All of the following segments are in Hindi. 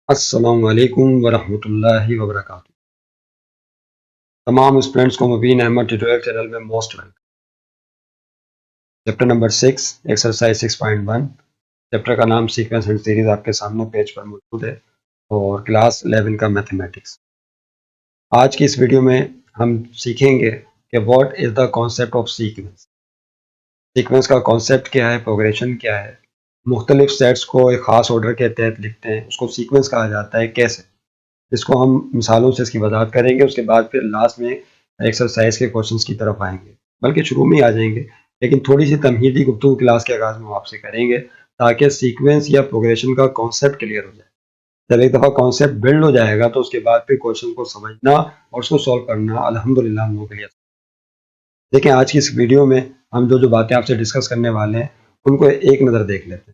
अस्सलामु अलैकुम वरहमतुल्लाहि वबरकातुहू। तमाम स्टूडेंट्स को मुबीन अहमद ट्यूटोरियल चैनल में most welcome. Chapter number 6 exercise 6.1। Chapter का नाम सीक्वेंस एंड सीरीज आपके सामने पेज पर मौजूद है और क्लास 11 का मैथमेटिक्स। आज की इस वीडियो में हम सीखेंगे कि what is the concept of sequence. Sequence का कॉन्सेप्ट क्या है, प्रोग्रेशन क्या है, मुख्तलिफ सेट्स को एक ख़ास ऑर्डर के तहत लिखते हैं, उसको सीक्वेंस कहा जाता है, कैसे। इसको हम मिसालों से इसकी वजाहत करेंगे। उसके बाद फिर लास्ट में एक्सरसाइज के क्वेश्चंस की तरफ आएंगे, बल्कि शुरू में ही आ जाएंगे, लेकिन थोड़ी सी तमहीदी गुफ्तगू क्लास के आगाज़ में आपसे करेंगे ताकि सीक्वेंस या प्रोग्रेशन का कॉन्सेप्ट क्लियर हो जाए। जब एक दफ़ा कॉन्सेप्ट बिल्ड हो जाएगा तो उसके बाद फिर क्वेश्चन को समझना और उसको सॉल्व करना अल्हम्दुलिल्लाह हम लोगों के लिए। देखिए, आज की इस वीडियो में हम जो जो बातें आपसे डिस्कस करने वाले हैं उनको एक नज़र देख लेते हैं।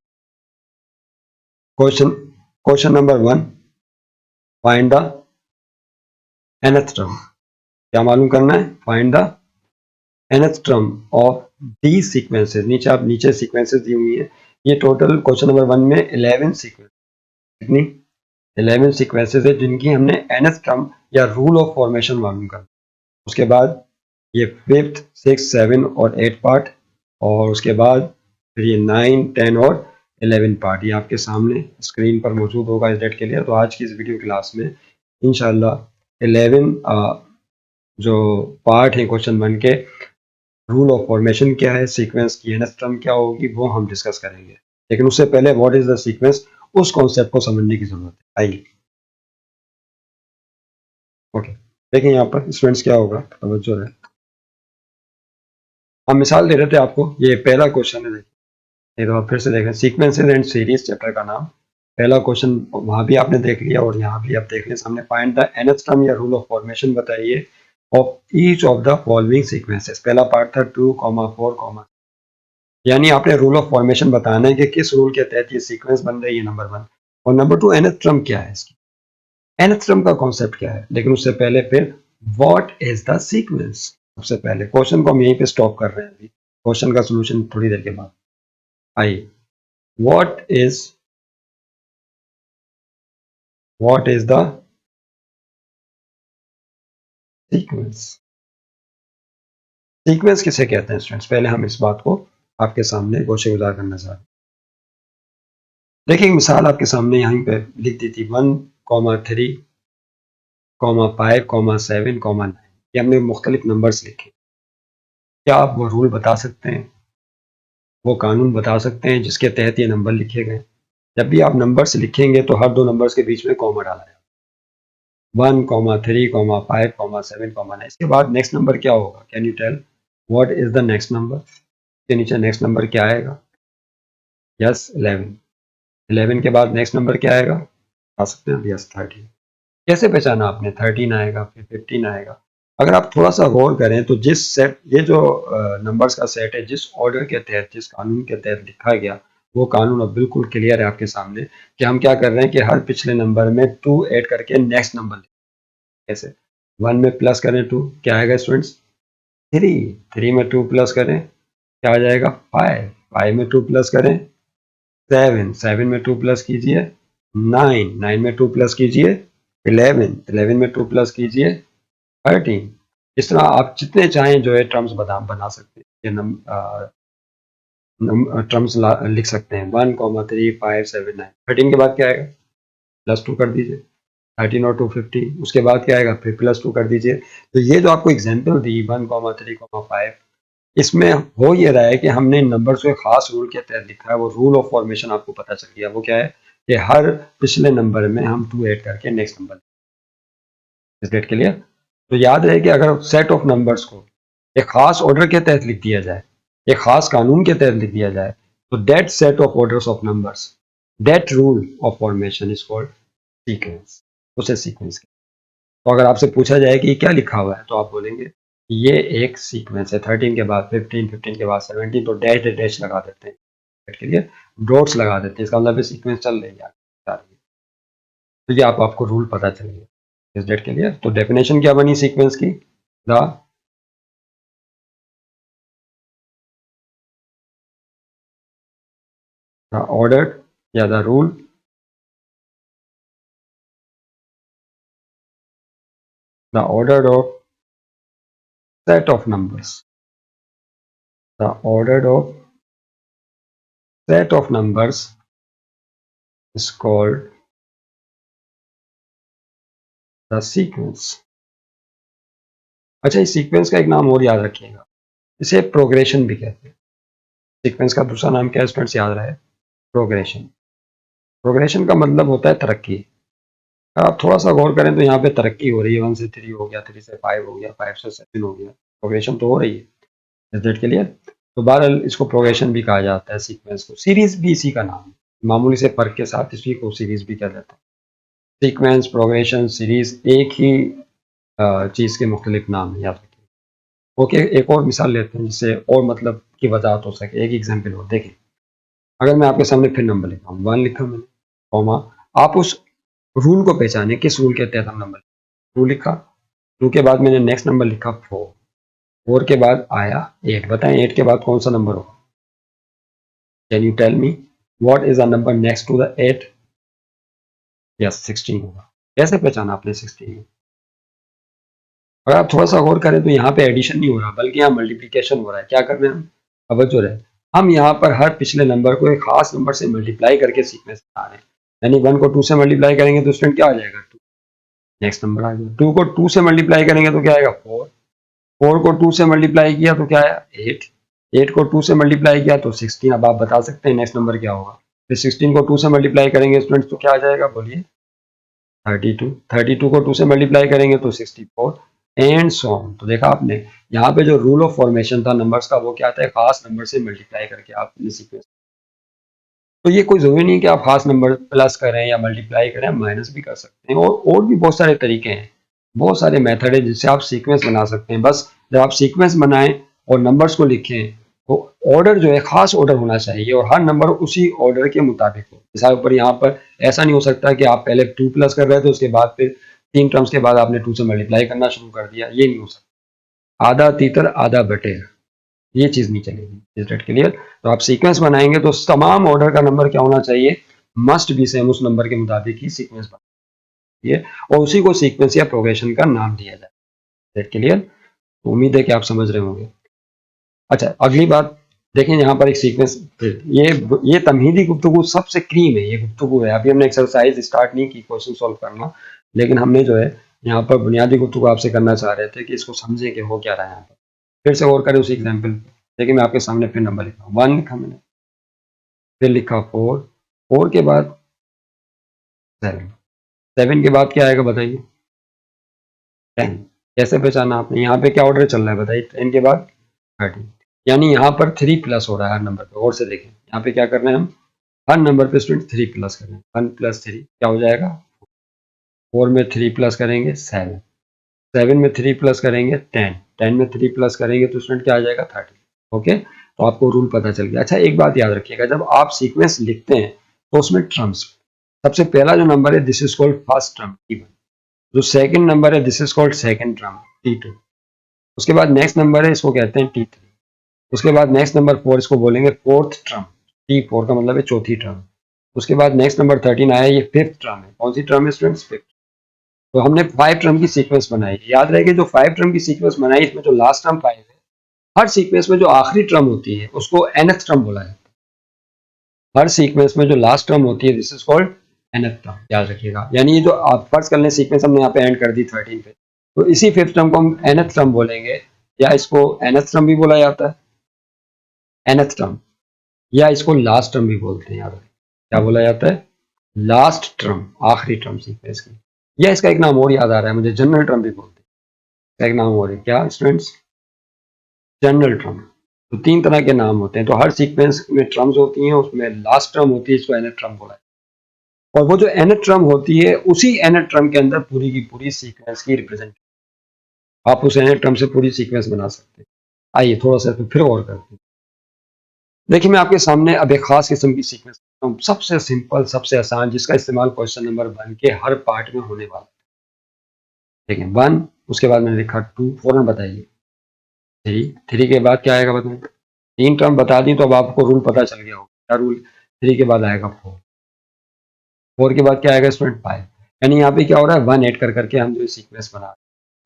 Question question number 1, find the nth term. क्या मालूम करना है? Find the nth term of the sequences. नीचे सीक्वेंसेस दी हुई है। ये टोटल क्वेश्चन नंबर 1 में 11 सीक्वेंस, कितनी 11 सीक्वेंसेस है जिनकी हमने nth टर्म या रूल ऑफ फॉर्मेशन मालूम करना। उसके बाद ये 5th 6th 7 और 8 पार्ट, और उसके बाद फिर ये 9 10 और 11 पार्ट ये आपके सामने स्क्रीन पर मौजूद होगा इस डेट के लिए। तो आज की इस वीडियो क्लास में इंशाल्लाह 11 जो पार्ट है क्वेश्चन 1 के, रूल ऑफ फॉर्मेशन क्या है, सीक्वेंस की nth टर्म क्या होगी, वो हम डिस्कस करेंगे। लेकिन उससे पहले व्हाट इज द सीक्वेंस, उस कॉन्सेप्ट को समझने की जरूरत है। आइए, ओके, देखें यहाँ पर स्टूडेंट्स क्या होगा, तवज्जो रहे। हम मिसाल दे रहे थे आपको, ये पहला क्वेश्चन है। देखिए, तो आप फिर से देखें, सीक्वेंसेस एंड सीरीज चैप्टर का नाम। पहला क्वेश्चन वहां भी आपने देख लिया और यहाँ भी आप देख लें सामने। फाइंड द nth टर्म या रूल ऑफ फॉर्मेशन बताइए of each of the following sequences. पहला पार्ट था 2, 4, यानी आपने रूल ऑफ फॉर्मेशन बताना है कि किस रूल के तहत ये सीक्वेंस बन रही है, नंबर 1। और नंबर 2, nth टर्म क्या है इसकी, nth टर्म का कॉन्सेप्ट क्या है। लेकिन उससे पहले फिर व्हाट इज द सीक्वेंस। सबसे पहले क्वेश्चन को हम यहीं पे स्टॉप कर रहे हैं, अभी क्वेश्चन का सोल्यूशन थोड़ी देर के बाद। आइए, what is the sequence. Sequence किसे कहते हैं स्टूडेंट्स, पहले हम इस बात को आपके सामने गोशे गुजार करना चाहते हैं। देखिए, एक मिसाल आपके सामने यहीं पे लिख दी थी, 1, 3, 5, 7, 9। ये हमने मुख्तलिफ नंबर्स लिखे। क्या आप वो रूल बता सकते हैं, वो कानून बता सकते हैं जिसके तहत ये नंबर लिखे गए? जब भी आप नंबर्स लिखेंगे तो हर दो नंबर्स के बीच में कॉमा डाला है। 1, 3, 5, 7, 9। इसके बाद नेक्स्ट नंबर क्या होगा? Can you tell what is the next number? के नीचे नेक्स्ट नंबर क्या आएगा? यस, 11। 11 के बाद नेक्स्ट नंबर क्या आएगा, आ सकते हैं? यस, 13। कैसे पहचाना आपने? 13 आएगा, फिर 15 आएगा। अगर आप थोड़ा सा गौर करें तो जिस सेट, ये जो नंबर्स का सेट है, जिस ऑर्डर के तहत, जिस कानून के तहत लिखा गया, वो कानून अब बिल्कुल क्लियर है आपके सामने कि हम क्या कर रहे हैं कि हर पिछले नंबर में 2 ऐड करके नेक्स्ट नंबर लिखें। कैसे? 1 में प्लस करें 2, क्या आएगा स्टूडेंट्स? 3। 3 में 2 प्लस करें, क्या आ जाएगा? 5। 5 में 2 प्लस करें 7। 7 में 2 प्लस कीजिए 9। 9 में 2 प्लस कीजिए 11। 11 में 2 प्लस कीजिए 13। इस तरह आप जितने चाहें जो है टर्म्स बना सकते हैं, ये टर्म्स लिख सकते हैं। 1, 3, 5, 7, 9। 13 के बाद क्या आएगा? प्लस 2 कर दीजिए। 13 और 2 15। उसके बाद क्या आएगा? फिर प्लस 2 कर दीजिए। तो ये जो आपको एग्जाम्पल दी 1, 3, 5, इसमें हो ये रहा है कि हमने इन नंबर्स को एक खास रूल के तहत लिखा है। वो रूल ऑफ फॉर्मेशन आपको पता चल गया। वो क्या है कि हर पिछले नंबर में हम 2 ऐड करके नेक्स्ट नंबर, इस डेट के लिए। तो याद रहे कि अगर सेट ऑफ नंबर्स को एक खास ऑर्डर के तहत लिख दिया जाए, एक खास कानून के तहत लिख दिया जाए, तो that set of orders of numbers, that rule of formation is called sequence. उसे सीक्वेंस। तो अगर आपसे पूछा जाए कि क्या लिखा हुआ है, तो आप बोलेंगे ये एक सीक्वेंस है। 13 के बाद 15, 15 के बाद 17, तो डैश डैश लगा देते हैं के लिए, डॉट्स लगा देते हैं। इसका मतलब सीक्वेंस चल रही है। तो ये आपको रूल पता चल गया इस डेट के लिए। तो डेफिनेशन क्या बनी सीक्वेंस की? द ऑर्डर या the rule the order of set of numbers. The ordered of set of numbers is called the sequence. अच्छा, इस सीक्वेंस का एक नाम और याद रखिएगा, इसे प्रोग्रेशन भी कहते हैं। सीक्वेंस का दूसरा नाम क्या है स्टूडेंट्स, याद रहे, प्रोग्रेशन। प्रोग्रेशन का मतलब होता है तरक्की। अगर आप थोड़ा सा गौर करें तो यहाँ पे तरक्की हो रही है, 1 से 3 हो गया, 3 से 5 हो गया, 5 से 7 हो गया, प्रोग्रेशन तो हो रही है। Is that clear? तो बहरहाल इसको प्रोग्रेशन भी कहा जाता है सीक्वेंस को। सीरीज भी इसी का नाम है, मामूली से फर्क के साथ इसी को सीरीज भी कह देते हैं। सीक्वेंस, प्रोग्रेशन, सीरीज एक ही चीज़ के मुख्तलिफ नाम है, याद रखिए। ओके, एक और मिसाल लेते हैं जिससे और मतलब की वजाहत हो सके। एक एग्जाम्पल और देखें, अगर मैं आपके सामने फिर नंबर लिखा हूँ, 1 लिखा मैंने, कॉमा, आप उस रूल को पहचाने, किस रूल के तहत हम नंबर, 2 लिखा, 2 के बाद मैंने नेक्स्ट नंबर लिखा 4, 4 के बाद आया 8, बताएं 8 के बाद कौन सा नंबर होगा? Can you tell me what is the number next to the 8? Yes, 16 होगा। कैसे पहचाना आपने 16? अगर आप थोड़ा सा गौर करें तो यहाँ पे एडिशन नहीं हो रहा, बल्कि यहाँ मल्टीप्लिकेशन हो रहा है। क्या कर रहे हैं हम? तवज्जो रहे, हम यहाँ पर हर पिछले नंबर को एक खास नंबर से मल्टीप्लाई करके सीक्वेंस बना रहे हैं। यानी 1 को 2 से मल्टीप्लाई करेंगे तो स्टूडेंट क्या आ जाएगा? 2, नेक्स्ट नंबर आ जाएगा। 2 को 2 से मल्टीप्लाई करेंगे तो क्या आएगा? 4, 4 को 2 से मल्टीप्लाई किया तो क्या आया? 8, 8 को 2 से मल्टीप्लाई किया तो 16। अब आप बता सकते हैं नेक्स्ट नंबर क्या होगा? फिर 16 को 2 से मल्टीप्लाई करेंगे स्टूडेंट्स तो क्या आ जाएगा? बोलिए, 32, 32 को 2 से मल्टीप्लाई करेंगे तो 64 एंड सो ऑन। तो देखा आपने, यहाँ पे जो रूल ऑफ फॉर्मेशन था नंबर्स का, वो क्या था? खास नंबर से मल्टीप्लाई करके आपने सीक्वेंस। तो ये कोई जरूरी नहीं कि आप खास नंबर प्लस करें या मल्टीप्लाई करें, माइनस भी कर सकते हैं, और भी बहुत सारे तरीके हैं, बहुत सारे मेथड है जिससे आप सीक्वेंस बना सकते हैं। बस जब आप सीक्वेंस बनाएं और नंबर्स को लिखें तो ऑर्डर जो है खास ऑर्डर होना चाहिए और हर नंबर उसी ऑर्डर के मुताबिक हो। जैसा ऊपर यहाँ पर ऐसा नहीं हो सकता कि आप पहले 2 प्लस कर रहे थे, उसके बाद फिर 3 टर्म्स के बाद आपने 2 से मल्टीप्लाई करना शुरू कर दिया, ये नहीं हो सकता। आधा तीतर आधा बटेर, ये चीज नहीं चलेगी। Is that clear? तो आप सीक्वेंस बनाएंगे तो तमाम ऑर्डर का नंबर क्या होना चाहिए? मस्ट बी सेम, उस नंबर के मुताबिक ही सीक्वेंस बनाइए और उसी को सीक्वेंस या प्रोग्रेशन का नाम दिया जाए। That clear? तो उम्मीद है कि आप समझ रहे होंगे। अच्छा, अगली बात देखें, यहाँ पर एक सीक्वेंस, ये तमहीदी गुफ्तगू सबसे क्रीम है, ये गुफ्तगू है। अभी हमने एक्सरसाइज स्टार्ट नहीं की क्वेश्चन सॉल्व करना, लेकिन हमने जो है यहाँ पर बुनियादी गुफ्तगू आपसे करना चाह रहे थे कि इसको समझें कि हो क्या रहा है यहाँ पर। फिर से और करें उसी एग्जाम्पल। देखिए मैं आपके सामने फिर नंबर लिखा, 1 लिखा मैंने, फिर लिखा 4, 4 के बाद 7, 7 के बाद क्या आएगा बताइए? 10। कैसे पहचाना आपने? यहाँ पे क्या ऑर्डर चल रहा है बताइए? 10 के बाद 30, यानी यहाँ पर 3 प्लस हो रहा है हर नंबर पे। और से देखें यहाँ पे क्या कर रहे हैं हम, हर नंबर पे स्टूडेंट 3 प्लस कर रहे हैं। 1 प्लस 3 क्या हो जाएगा? 4 में 3 प्लस करेंगे 7, 7 में 3 प्लस करेंगे 10, 10 में 3 प्लस करेंगे तो स्टूडेंट क्या आ जाएगा? 30। ओके, तो आपको रूल पता चल गया। अच्छा, एक बात याद रखिएगा, जब आप सीक्वेंस लिखते हैं तो उसमें टर्म्स, सबसे पहला जो नंबर है this is called first term T1, जो सेकंड नंबर है this is called second term T2, उसके बाद नेक्स्ट नंबर है इसको कहते हैं T3, उसके बाद नेक्स्ट नंबर 4 इसको बोलेंगे फोर्थ टर्म T4 का मतलब है चौथी टर्म, उसके बाद नेक्स्ट नंबर 13 आया, ये फिफ्थ टर्म है। कौन सी टर्म है स्टूडेंट्स? फिफ्थ। तो हमने 5 टर्म की सीक्वेंस बनाई। याद रहे कि जो 5 टर्म की सीक्वेंस बनाई इसमें जो लास्ट टर्म 5 है, हर सीक्वेंस में जो आखिरी टर्म होती है उसको nth टर्म बोला है। हर सीक्वेंस में जो लास्ट टर्म होती है this is called nth term, याद रखिएगा। यानी ये जो आप फर्ज कर लें सीक्वेंस हमने यहाँ पे एंड कर दी 13 पे, तो इसी फिफ्थ टर्म को हम nth टर्म बोलेंगे, या इसको nth टर्म भी बोला जाता है, nth टर्म, या इसको लास्ट टर्म भी बोलते हैं। याद रखिए क्या बोला जाता है? लास्ट टर्म, आखिरी टर्म सीक्वेंस की। या इसका एक नाम और याद आ रहा है मुझे, जनरल टर्म भी बोलते हैं। इसका एक नाम और है क्या स्टूडेंट्स? General term. तो 3 तरह के नाम होते हैं। तो हर सीक्वेंस में टर्म्स होती हैं, उसमें लास्ट टर्म होती है, इसको nth टर्म बोला है। और वो जो nth टर्म होती है उसी nth टर्म के अंदर पूरी की पूरी सीक्वेंस की रिप्रेजेंट, आप उस nth टर्म से पूरी सीक्वेंस बना सकते हैं। आइए थोड़ा सा फिर और करते हैं। देखिए मैं आपके सामने अब एक खास किस्म की सीक्वेंस, सबसे सिंपल, सबसे आसान, जिसका इस्तेमाल क्वेश्चन नंबर 1 के हर पार्ट में होने वाला है। देखिए 1, उसके बाद मैंने लिखा 2, फौरन बताइए 3, 3 के बाद क्या आएगा बताएं? 3 टर्म बता दी तो अब आपको रूल पता चल गया होगा। क्या रूल? 3 के बाद आएगा 4, 4 के बाद क्या आएगा स्टूडेंट? 5। यानी यहाँ पे क्या हो रहा है? 1 ऐड कर करके हम जो सीक्वेंस बना रहे हैं।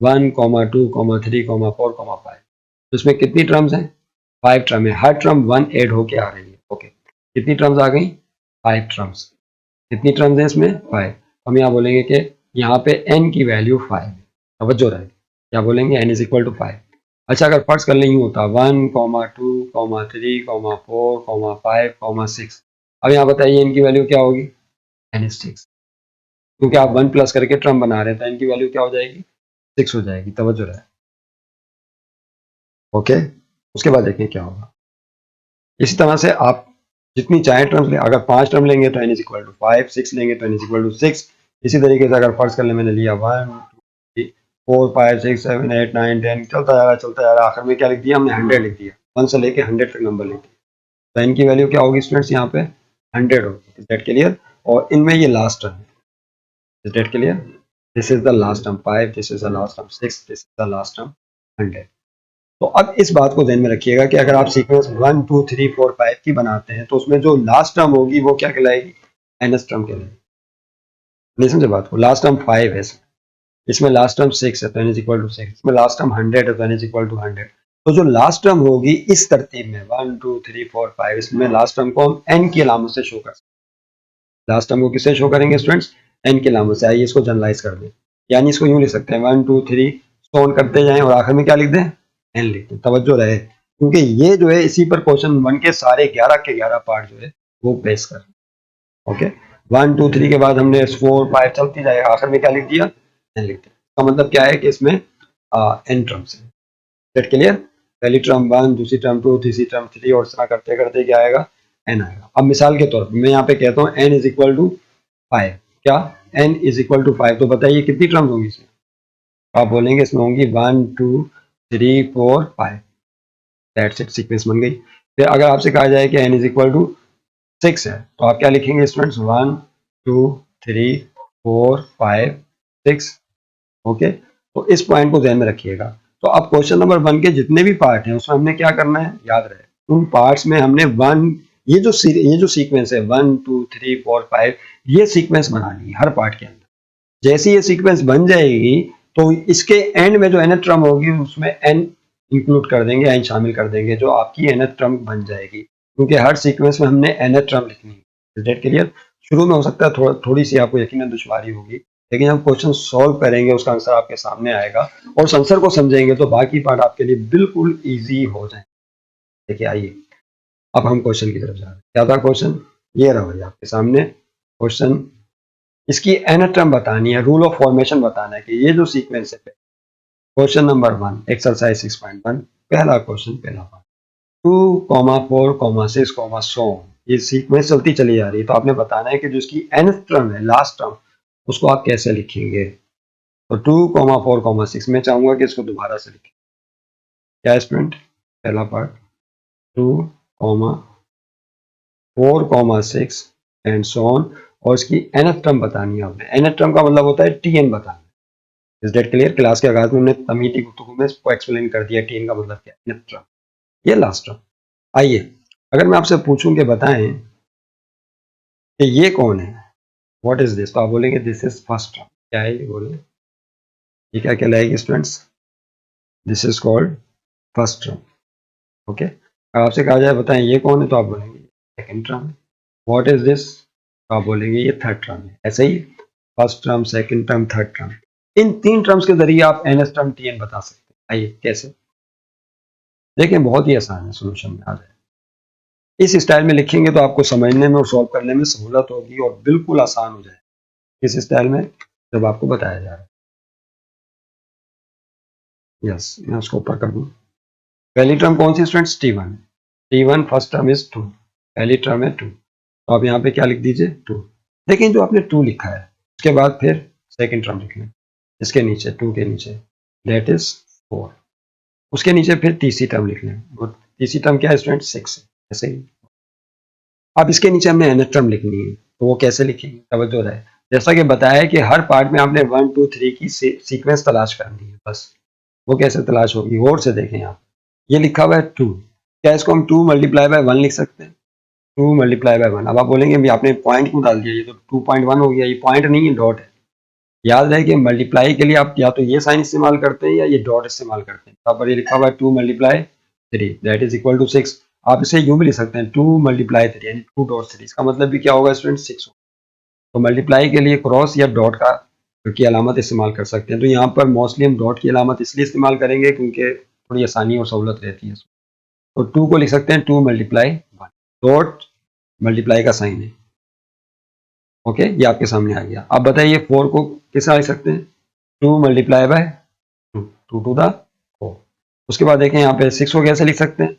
1, 2, 3, 4, 5। तो इसमें कितनी टर्म्स हैं? 5 टर्म है। हर टर्म 1 ऐड होके आ रही है। ओके, कितनी टर्म्स आ गई? 5 टर्म्स। कितनी टर्म्स हैं इसमें? 5। हम यहाँ बोलेंगे कि यहाँ पे n की वैल्यू 5 है। तवज्जो रहे, क्या बोलेंगे? n is equal to 5। अच्छा, अगर फर्ज कर लें यूँ होता 1, 2, 3, 4, 5, 6। अब यहाँ बताइए n की वैल्यू क्या होगी? n is 6, क्योंकि आप 1 प्लस करके टर्म बना रहे हैं तो n की वैल्यू क्या हो जाएगी? 6 हो जाएगी। तवज्जो रहे। ओके, उसके बाद देखें क्या होगा। इसी तरह से आप जितनी चाहे टर्म्स लें, अगर 5 टर्म लेंगे तो n इज इक्वल टू 5, 6 लेंगे तो n इज इक्वल टू 6। इसी तरीके से अगर फर्ज कर लें मैंने लिया 1, 2, 3, 4, 5, 6, 7, 8, 9, 10, चलता जा रहा, आखिर में क्या लिख दिया हमने? 100 लिख दिया। 1 से लेके 100 तक नंबर लिख दिया। तो n की वैल्यू क्या होगी स्टूडेंट्स? यहाँ पे 100 होगी। Is that clear? और इनमें ये लास्ट टर्म है। Is that clear? This is the last term 5, this is the last term 6, this is the last term 100। तो अब इस बात को ध्यान में रखिएगा कि अगर आप सीक्वेंस 1, 2, 3, 4, 5 की बनाते हैं तो उसमें जो लास्ट टर्म होगी वो क्या कहलाएगी? एनएस टर्म कहलाएगी। नहीं समझे बात को? लास्ट टर्म 5 है, इसमें लास्ट टर्म 6 है तो n इज इक्वल टू 6, इसमें लास्ट टर्म 100 है तो n इज इक्वल टू 100। तो जो लास्ट टर्म होगी इस तरतीब में 1, 2, 3, 4, 5, इसमें लास्ट टर्म को हम n की अलामत से शो कर सकते हैं। लास्ट टर्म को किससे शो करेंगे स्टूडेंट्स? n की अलामत से। आइए इसको जनरलाइज कर दें, यानी इसको यूं लिख सकते हैं 1, 2, 3 ऑन करते जाएं और आखिर में क्या लिख दें? n लिख दें। तवज्जो रहे, क्योंकि ये जो है इसी पर क्वेश्चन 1 के सारे 11 के 11 पार्ट जो है वो बेस कर। ओके, 1, 2, 3 के बाद हमने 4, 5 चलती जाएगा, आखिर में क्या लिख दिया? n लिख दिया। इसका मतलब क्या है कि इसमें n टर्म्स है। Set clear? पहली टर्म 1, दूसरी टर्म 2, तीसरी टर्म 3 और इस तरह करते करते क्या आएगा? n आएगा। अब मिसाल के तौर पर मैं यहाँ पे कहता हूँ n इज इक्वल टू 5। क्या? n is equal to 5। तो बताइए कितनी टर्म्स होंगी इसमें? आप बोलेंगे इसमें होंगी 1, 2, 3, 4, 5। दैट्स इट, सीक्वेंस बन गई। फिर अगर आपसे कहा जाए कि n इज इक्वल टू 6 है तो आप क्या लिखेंगे स्टूडेंट्स? 1, 2, 3, 4, 5, 6। ओके, तो इस पॉइंट को ध्यान में रखिएगा। तो अब क्वेश्चन नंबर 1 के जितने भी पार्ट हैं उसमें हमने क्या करना है? याद रहे उन पार्ट्स में हमने ये जो सीक्वेंस है 1, 2, 3, 4, 5, ये सीक्वेंस बनानी है हर पार्ट के अंदर। जैसे ये सीक्वेंस बन जाएगी तो इसके एंड में जो nth टर्म होगी उसमें n इंक्लूड कर देंगे, n शामिल कर देंगे, जो आपकी nth टर्म बन जाएगी, क्योंकि हर सीक्वेंस में हमने nth टर्म लिखनी है। Is that clear? शुरू में हो सकता है थोड़ी सी आपको यकीनन दुश्वारी होगी, लेकिन जब क्वेश्चन सॉल्व करेंगे उसका आंसर आपके सामने आएगा और उस आंसर को समझेंगे तो बाकी पार्ट आपके लिए बिल्कुल ईजी हो जाएंगे। देखिए आइए अब हम क्वेश्चन की तरफ जा रहे हैं। क्या था क्वेश्चन? ये रहा भाई आपके सामने क्वेश्चन। इसकी nth टर्म बतानी है, रूल ऑफ फॉर्मेशन बताना है कि ये जो सीक्वेंस है। क्वेश्चन नंबर 1 एक्सरसाइज 6.1 पहला क्वेश्चन, पहला पार्ट 2, 4, 6, सो ये सीक्वेंस चलती चली जा रही है। तो आपने बताना है कि जो इसकी nth टर्म है, लास्ट टर्म, उसको आप कैसे लिखेंगे। तो 2, 4, 6 मैं चाहूंगा कि इसको दोबारा से लिखें। क्या स्टूडेंट? पहला पार्ट 2, 4, 6 एंड सो ऑन, और इसकी nth टर्म बतानी है आपने। nth टर्म का मतलब होता है tn बताना। Is that clear? क्लास के आगाज में हमने तमीज़ी गुफ्तगू में इसको एक्सप्लेन कर दिया tn का मतलब क्या है। nth टर्म, ये लास्ट टर्म। आइए अगर मैं आपसे पूछूं कि बताएं कि ये कौन है, व्हाट इज दिस, तो आप बोलेंगे दिस इज फर्स्ट टर्म। क्या है ये? बोले ये क्या कहलाएगी students? This is called first term. Okay, आपसे कहा जाए बताएं ये कौन है तो आप बोलेंगे सेकंड टर्म है। व्हाट इज दिस, तो आप बोलेंगे ये थर्ड टर्म है। ऐसे ही first term, second term, third term, इन 3 टर्म्स के जरिए आप nth टर्म tn बता सकते हैं। आइए कैसे? देखें बहुत ही आसान है, सोल्यूशन में आ जाए। इस स्टाइल में लिखेंगे तो आपको समझने में और सॉल्व करने में सहूलत होगी और बिल्कुल आसान हो जाए। किस स्टाइल में? जब आपको बताया जा रहा है। यस, मैं उसको ऊपर कर दूं। पहली टर्म कौन सी students? t1। t1 first term is 2, पहली टर्म है 2। तो आप यहाँ पे क्या लिख दीजिए? 2। लेकिन जो आपने 2 लिखा है उसके बाद फिर सेकंड टर्म लिख लें, इसके नीचे 2 के नीचे, दैट इज 4। उसके नीचे फिर तीसरी टर्म लिख लें, और तीसरी टर्म क्या है स्टूडेंट? 6 है। ऐसे ही अब इसके नीचे हमने nth टर्म लिखनी है, तो वो कैसे लिखेंगे? तवज्जो रहे, जैसा कि बताया है कि हर पार्ट में आपने 1, 2, 3 की सीक्वेंस तलाश करनी है। बस वो कैसे तलाश होगी गौर से देखें। आप ये लिखा हुआ है 2, क्या इसको हम 2 मल्टीप्लाई बाय 1 लिख सकते हैं? 2 मल्टीप्लाई बाय 1। अब आप बोलेंगे भी आपने पॉइंट क्यों डाल दिया, ये तो 2.1 हो गया। ये पॉइंट नहीं है, डॉट है। याद रहे कि मल्टीप्लाई के लिए आप या तो ये साइन इस्तेमाल करते हैं या ये डॉट इस्तेमाल करते हैं। यहाँ पर ये लिखा हुआ है 2 multiply 3 that is equal to 6। आप इसे यूं भी लिख सकते हैं 2 मल्टीप्लाई 3 यानी 2 डॉट 3। इसका मतलब भी क्या होगा स्टूडेंट 6 होगा। तो मल्टीप्लाई के लिए क्रॉस या डॉट का की अलामत इस्तेमाल कर सकते हैं। तो यहाँ पर मोस्टली हम डॉट की अलामत इसलिए इस्तेमाल करेंगे क्योंकि थोड़ी आसानी और सहूलत रहती है। तो 2 को लिख सकते हैं 2 मल्टीप्लाई 1 डॉट मल्टीप्लाई का साइन है। ओके, ये आपके सामने आ गया। अब बताइए 4 को किस तरह लिख सकते हैं 2 मल्टीप्लाई बाय 2 टू द 4। उसके बाद देखें यहाँ पे 6 को कैसे लिख सकते हैं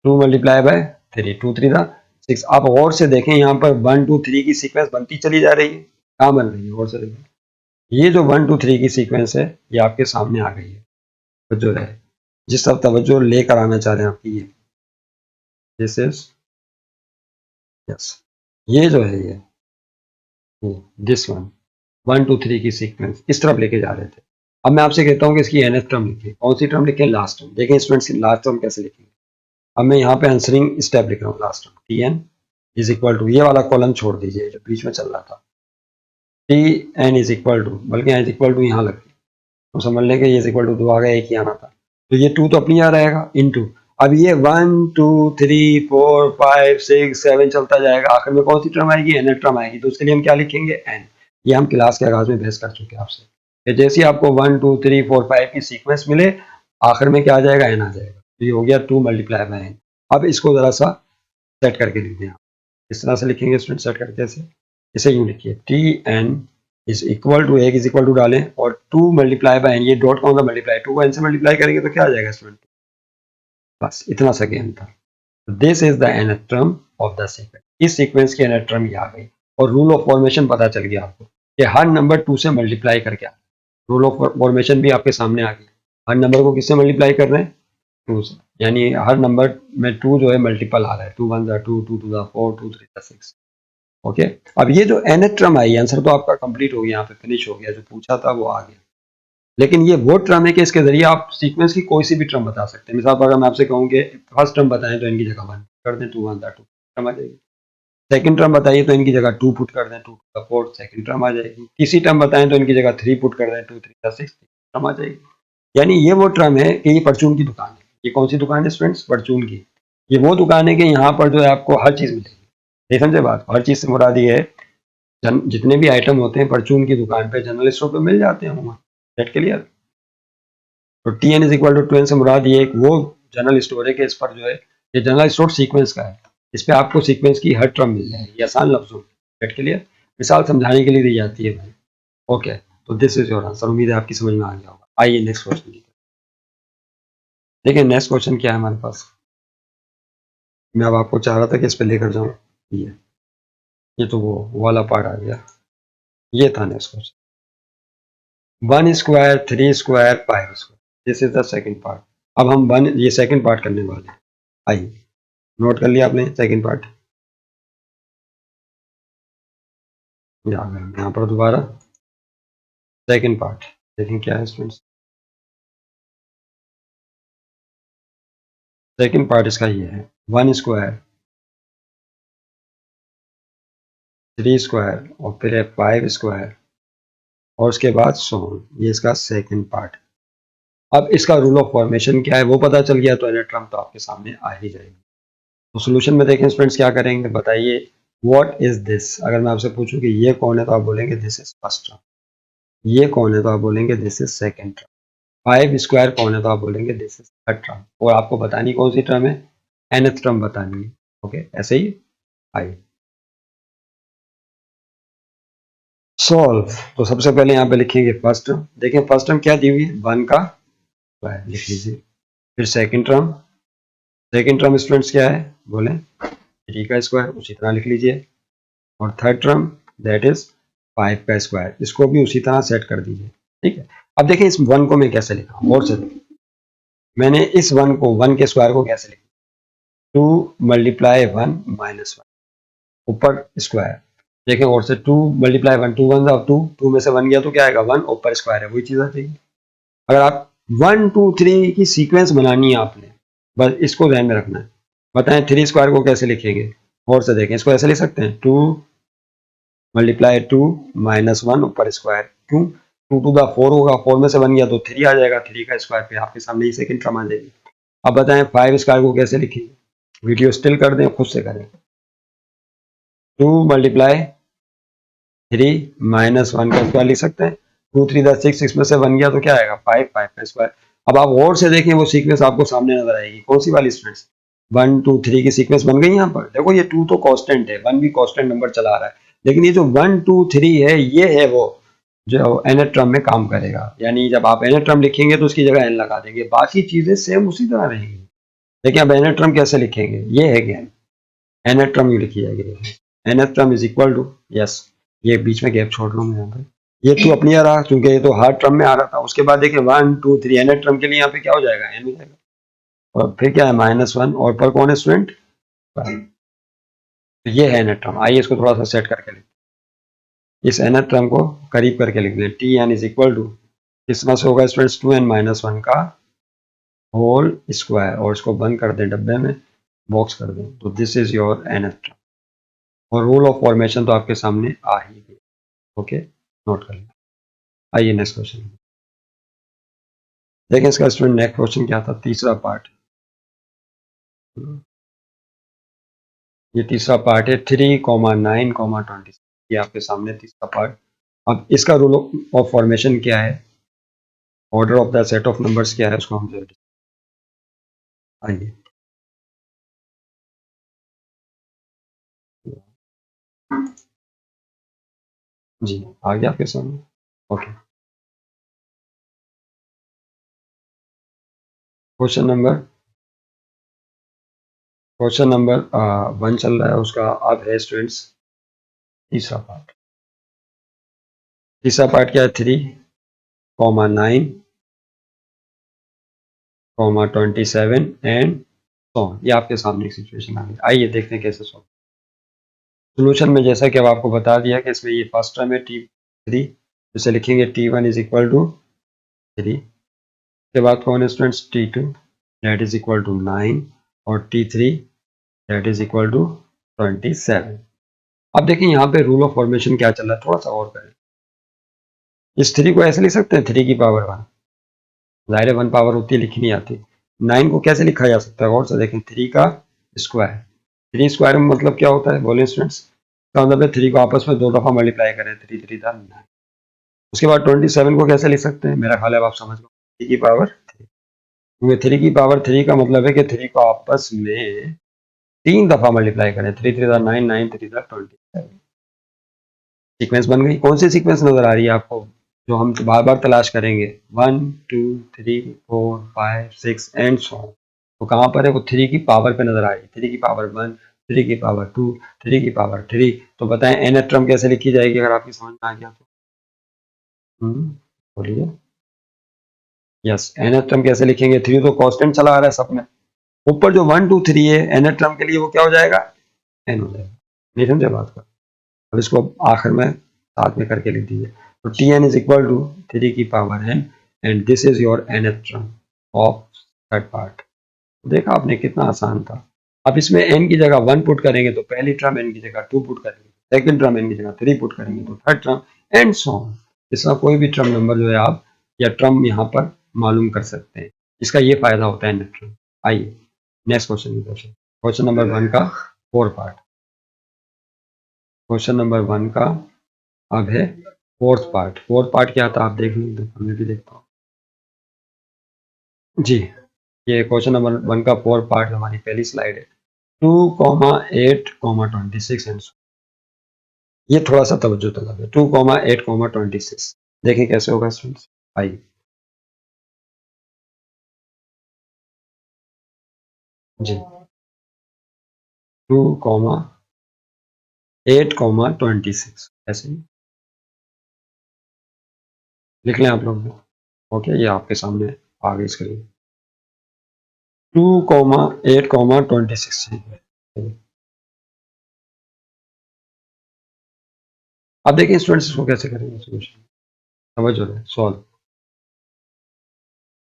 2 मल्टीप्लाई बाय 3 2 3 द 6। आप और से देखें यहाँ पर 1 2 3 की सीक्वेंस बनती चली जा रही है। कहाँ बन रही है और से देखें, ये जो 1 2 3 की सीक्वेंस है ये आपके सामने आ गई है। तवज्जो रहे, जिस तरफ तवज्जो लेकर आना चाह रहे हैं आपकी, ये दिस इज यस, ये जो है ये दिस वन 1 2 3 की सीक्वेंस इस तरफ लेके जा रहे थे। अब मैं आपसे कहता हूँ कि इसकी nth टर्म लिखिए। कौन सी टर्म लिखें लास्ट टर्म। देखें स्टूडेंट्स लास्ट टर्म कैसे लिखेंगे। अब मैं यहाँ पे आंसरिंग स्टेप लिख रहा हूँ last term T N is equal to, ये वाला कॉलम छोड़ दीजिए जो बीच में चल रहा था, T N is equal to, बल्कि इज इक्वल टू यहाँ लग गई तो समझ लें कि ये इज इक्वल टू 2 आ गया, एक ही आना था। तो ये 2 तो अपनी यहाँ रहेगा इनटू, अब ये 1 2 3 4 5 6 7 चलता जाएगा। आखिर में कौन सी टर्म आएगी nth टर्म आएगी। तो उसके लिए हम क्या लिखेंगे n। ये हम क्लास के आगाज में बहस कर चुके हैं आपसे कि जैसे ही आपको 1 2 3 4 5 की सीक्वेंस मिले आखिर में क्या आ जाएगा n आ जाएगा। तो ये हो गया 2 मल्टीप्लाई बाय n। अब इसको जरा सा सेट करके लिख दें। इस तरह से लिखेंगे स्टूडेंट सेट करके, ऐसे इसे यूं लिखिए T N is equal to, एक इज इक्वल टू डालें और 2 मल्टीप्लाई बाय n, ये डॉट कौन सा मल्टीप्लाई 2 को n से मल्टीप्लाई करेंगे तो क्या आ जाएगा स्टूडेंट, बस इतना सा गेम था। This is the nth term of the sequence. इस सीक्वेंस की nth टर्म ये आ गई और रूल ऑफ फॉर्मेशन पता चल गया आपको कि हर नंबर 2 से मल्टीप्लाई करके आ, रूल ऑफ फॉर्मेशन भी आपके सामने आ गई। हर नंबर को किससे मल्टीप्लाई कर रहे हैं 2 से, यानी हर नंबर में 2 जो है मल्टीपल आ रहा है, 2 1 2 2 2 4 2 3 6। ओके, अब ये जो nth टर्म आई, आंसर तो आपका कंप्लीट हो गया, यहाँ पे फिनिश हो गया, जो पूछा था वो आ गया। लेकिन ये वो टर्म है कि इसके जरिए आप सीक्वेंस की कोई सी भी टर्म बता सकते हैं। मिसाल पर अगर मैं आपसे कहूँ कि फर्स्ट टर्म बताएं तो इनकी जगह 1 कर दें, 2 1 2 टर्म आ जाएगी। सेकंड टर्म बताइए तो इनकी जगह 2 पुट कर दें, 2 का 4 सेकंड टर्म आ जाएगी। तीसरी टर्म बताएं तो इनकी जगह 3 पुट कर दें, 2 3 का 6 टर्म आ जाएगी। यानी ये वो टर्म है कि ये परचून की दुकान है। ये कौन सी दुकान है स्टूडेंट्स, परचून की। ये वो दुकान है कि यहाँ पर जो है आपको हर चीज मिलेगी। ये समझे बात, हर चीज से मुराद ये है जितने भी आइटम होते हैं परचून की दुकान पे जनरल स्टोर पे मिल जाते हैं वहाँ। Get clear. तो T N is equal to 2n से मुराद ये एक वो जनरल स्टोर है कि इस पर जो है ये जनरल स्टोर सीक्वेंस का है। इस पे आपको सीक्वेंस की हर टर्म मिल जाएगी, ये आसान लफ्जों में। गेट क्लियर, मिसाल समझाने के लिए दी जाती है भाई। ओके, तो दिस इज योर आंसर। उम्मीद है आपकी समझ में आ गया होगा। आइए नेक्स्ट क्वेश्चन देखिए। नेक्स्ट क्वेश्चन क्या है हमारे पास। मैं अब आपको चाह रहा था कि इस पे लेकर जाऊँ, ये तो वो वाला पार्ट आ गया। ये था next question, 1 square 3 square 5 square, this is the second part. अब हम ये सेकंड पार्ट करने वाले हैं। आइए, नोट कर लिया आपने सेकंड पार्ट। यहाँ पर दोबारा सेकंड पार्ट देखें क्या है स्टूडेंट्स। सेकंड पार्ट इसका ये है 1 स्क्वायर 3 स्क्वायर और फिर है 5 स्क्वायर और उसके बाद सोन, ये इसका सेकंड पार्ट। अब इसका रूल ऑफ फॉर्मेशन क्या है वो पता चल गया तो nth टर्म तो आपके सामने आ ही जाएगी। तो सोल्यूशन में देखें स्टूडेंट्स क्या करेंगे, बताइए व्हाट इज दिस। अगर मैं आपसे पूछूं कि ये कौन है तो आप बोलेंगे दिस इज फर्स्ट टर्म। ये कौन है तो आप बोलेंगे this is second term. 5 square कौन है तो आप बोलेंगे दिस इज थर्ड टर्म। और आपको बतानी कौन सी टर्म है, nth टर्म बतानी है। ओके, ऐसे ही आइए सॉल्व। तो सबसे पहले यहाँ पे लिखेंगे फर्स्ट टर्म। देखें फर्स्ट टर्म क्या दी हुई है 1 का स्क्वायर लिख लीजिए। फिर सेकंड टर्म स्टूडेंट्स क्या है बोले 3 का स्क्वायर, उसी तरह लिख लीजिए। और थर्ड टर्म दैट इज 5 का स्क्वायर, इसको भी उसी तरह सेट कर दीजिए। ठीक है, अब देखिए इस 1 को मैं कैसे लिखा हूँ और से मैंने इस 1 को 1 के स्क्वायर को कैसे लिखा, 2 मल्टीप्लाई 1 माइनस 1 ऊपर स्क्वायर। देखें और से 2 मल्टीप्लाई 1 2 1 2 2 में से 1 गया तो क्या आएगा 1 ऊपर स्क्वायर है, वही चीज आ जाएगी। अगर आप 1 2 3 की सीक्वेंस बनानी है आपने, बस इसको ध्यान में रखना है। बताएं 3 स्क्वायर को कैसे लिखेंगे और से देखें, इसको ऐसे लिख सकते हैं 2 मल्टीप्लाई 2 -1 ऊपर स्क्वायर, क्यों 2 टू द 4 होगा, 4 में से 1 गया तो 3 आ जाएगा, 3 का स्क्वायर पे आपके सामने ये सेकंड टर्म आ जाएगी। अब बताएं 5 स्क्वायर को कैसे लिखेंगे, वीडियो स्टिल कर दें, खुद से करें। 2 मल्टीप्लाई 3 -1 का स्क्वायर लिख सकते हैं, 2 3 द 6, 6 में से 1 गया तो क्या आएगा 5, 5 का स्क्वायर। अब आप और से देखें वो सीक्वेंस आपको सामने नजर आएगी, कौन सी वाली स्टूडेंट्स, 1 2 3 की सीक्वेंस बन गई यहाँ पर। देखो ये 2 तो कांस्टेंट है, 1 भी कांस्टेंट नंबर चला रहा है, लेकिन ये जो 1 2 3 है ये है वो जो nth टर्म में काम करेगा, यानी जब आप nth टर्म लिखेंगे तो उसकी जगह n लगा देंगे, बाकी चीजें सेम उसी तरह रहेंगी। लेकिन अब nth टर्म कैसे लिखेंगे, ये है ज्ञान, nth टर्म ये लिखी जाएगी, nth term is equal to, yes ये बीच में गैप छोड़ रहा हूँ मैं यहाँ पे, ये तो अपनी आ रहा क्योंकि ये तो हर टर्म में आ रहा था। उसके बाद देखिए 1 2 3 nth टर्म के लिए यहाँ पे क्या हो जाएगा, n हो जाएगा, और फिर क्या है -1, और पर कौन है स्टूडेंट, तो ये है nth टर्म। आइए इसको थोड़ा सा सेट करके लिखते हैं, इस nth टर्म को करीब करके लिख दें, T N is equal to कितना से होगा स्टूडेंट्स, 2n - 1 का होल स्क्वायर, और इसको बंद कर दें डब्बे में, बॉक्स कर दें, तो this is your nth term. और रूल ऑफ फॉर्मेशन तो आपके सामने आ ही गई, ओके नोट कर लें। आइए नेक्स्ट क्वेश्चन देखें, इसका स्टूडेंट नेक्स्ट क्वेश्चन क्या था, तीसरा पार्ट, ये तीसरा पार्ट है 3, 9, 20, ये आपके सामने तीसरा पार्ट। अब इसका रूल ऑफ फॉर्मेशन क्या है, order of the set of numbers क्या है, उसको हम जल्दी आइए। जी आ गया आपके सामने, ओके। क्वेश्चन नंबर 1 चल रहा है, उसका अब है स्टूडेंट्स तीसरा पार्ट। तीसरा पार्ट क्या है, 3, 9, 27 एंड सो ऑन। ये आपके सामने एक सिचुएशन आ गई, आइए देखते हैं कैसे सॉल्व। सोल्यूशन में जैसा कि अब आपको बता दिया कि इसमें ये फर्स्ट टर्म है T3, इसे लिखेंगे T1 इज इक्वल टू 3, के बाद कौन है students T2 that is equal to 9, और T3 that is equal to 27। अब देखिए यहाँ पे रूल ऑफ फॉर्मेशन क्या चल रहा है, थोड़ा सा और करें। इस 3 को ऐसे लिख सकते हैं 3 की पावर 1, जाहिर है 1 पावर होती है, लिखी नहीं आती। 9 को कैसे लिखा जा सकता है, और से देखें 3 का स्क्वायर, 3 स्क्वायर में मतलब क्या होता है बोले स्टूडेंट्स, का मतलब है 3 को आपस में 2 दफा मल्टीप्लाई करें, 3 3 था 9। उसके बाद 27 को कैसे लिख सकते हैं, मेरा ख्याल है आप समझ लो, 3 की पावर 3, क्योंकि 3 की पावर 3 का मतलब है कि 3 को आपस में 3 दफा मल्टीप्लाई करें, 3 3 था 9, 9 3 था 27। सीक्वेंस बन गई, कौन सी सीक्वेंस नजर आ रही है आपको, जो हम बार बार तलाश करेंगे, 1 2 3 4 5 6 एंड सो ऑन। तो कहाँ पर है वो, 3 की पावर पे नजर आ रही है, 3 की पावर 1, 3 की पावर 2, 3 की पावर 3। तो बताएं nth टर्म कैसे लिखी जाएगी, अगर आपकी समझ में आ गया तो बोलिए। यस nth टर्म कैसे लिखेंगे, 3 तो कांस्टेंट चला आ रहा है सब में, ऊपर जो 1 2 3 है nth टर्म के लिए वो क्या हो जाएगा, n हो जाएगा। नहीं समझे बात का, अब इसको आखिर में साथ में करके लिख दीजिए, तो Tn इज इक्वल टू 3 की power n and this is your nth term of that part. देखा आपने कितना आसान था। अब इसमें n की जगह 1 पुट करेंगे तो पहली टर्म n की जगह 2 पुट करेंगे, सेकंड टर्म n की जगह 3 पुट करेंगे तो third term and so on. इसका कोई भी टर्म नंबर जो है आप या टर्म यहाँ पर मालूम कर सकते हैं, इसका ये फायदा होता है nth टर्म। आइए नेक्स्ट क्वेश्चन की तरफ, क्वेश्चन नंबर 1 का 4 पार्ट, क्वेश्चन नंबर 1 का अब है फोर्थ पार्ट। फोर्थ पार्ट क्या था आप देख लीजिए, मैं भी देखता हूँ जी। ये क्वेश्चन नंबर 1 का 4 पार्ट हमारी पहली स्लाइड है, 2, 8, 26 एंड ये थोड़ा सा तवज्जो तलब है, 2, 8, 26 देखें कैसे होगा स्टूडेंट्स। आइए जी, 2, 8, 26 ऐसे ही लिख लें आप लोग। ओके ये आपके सामने आ गई स्क्रीन, 2, 8, 26। अब देखिए स्टूडेंट्स इसको कैसे करेंगे सोल्यूशन, समझ रहे हैं सॉल्व।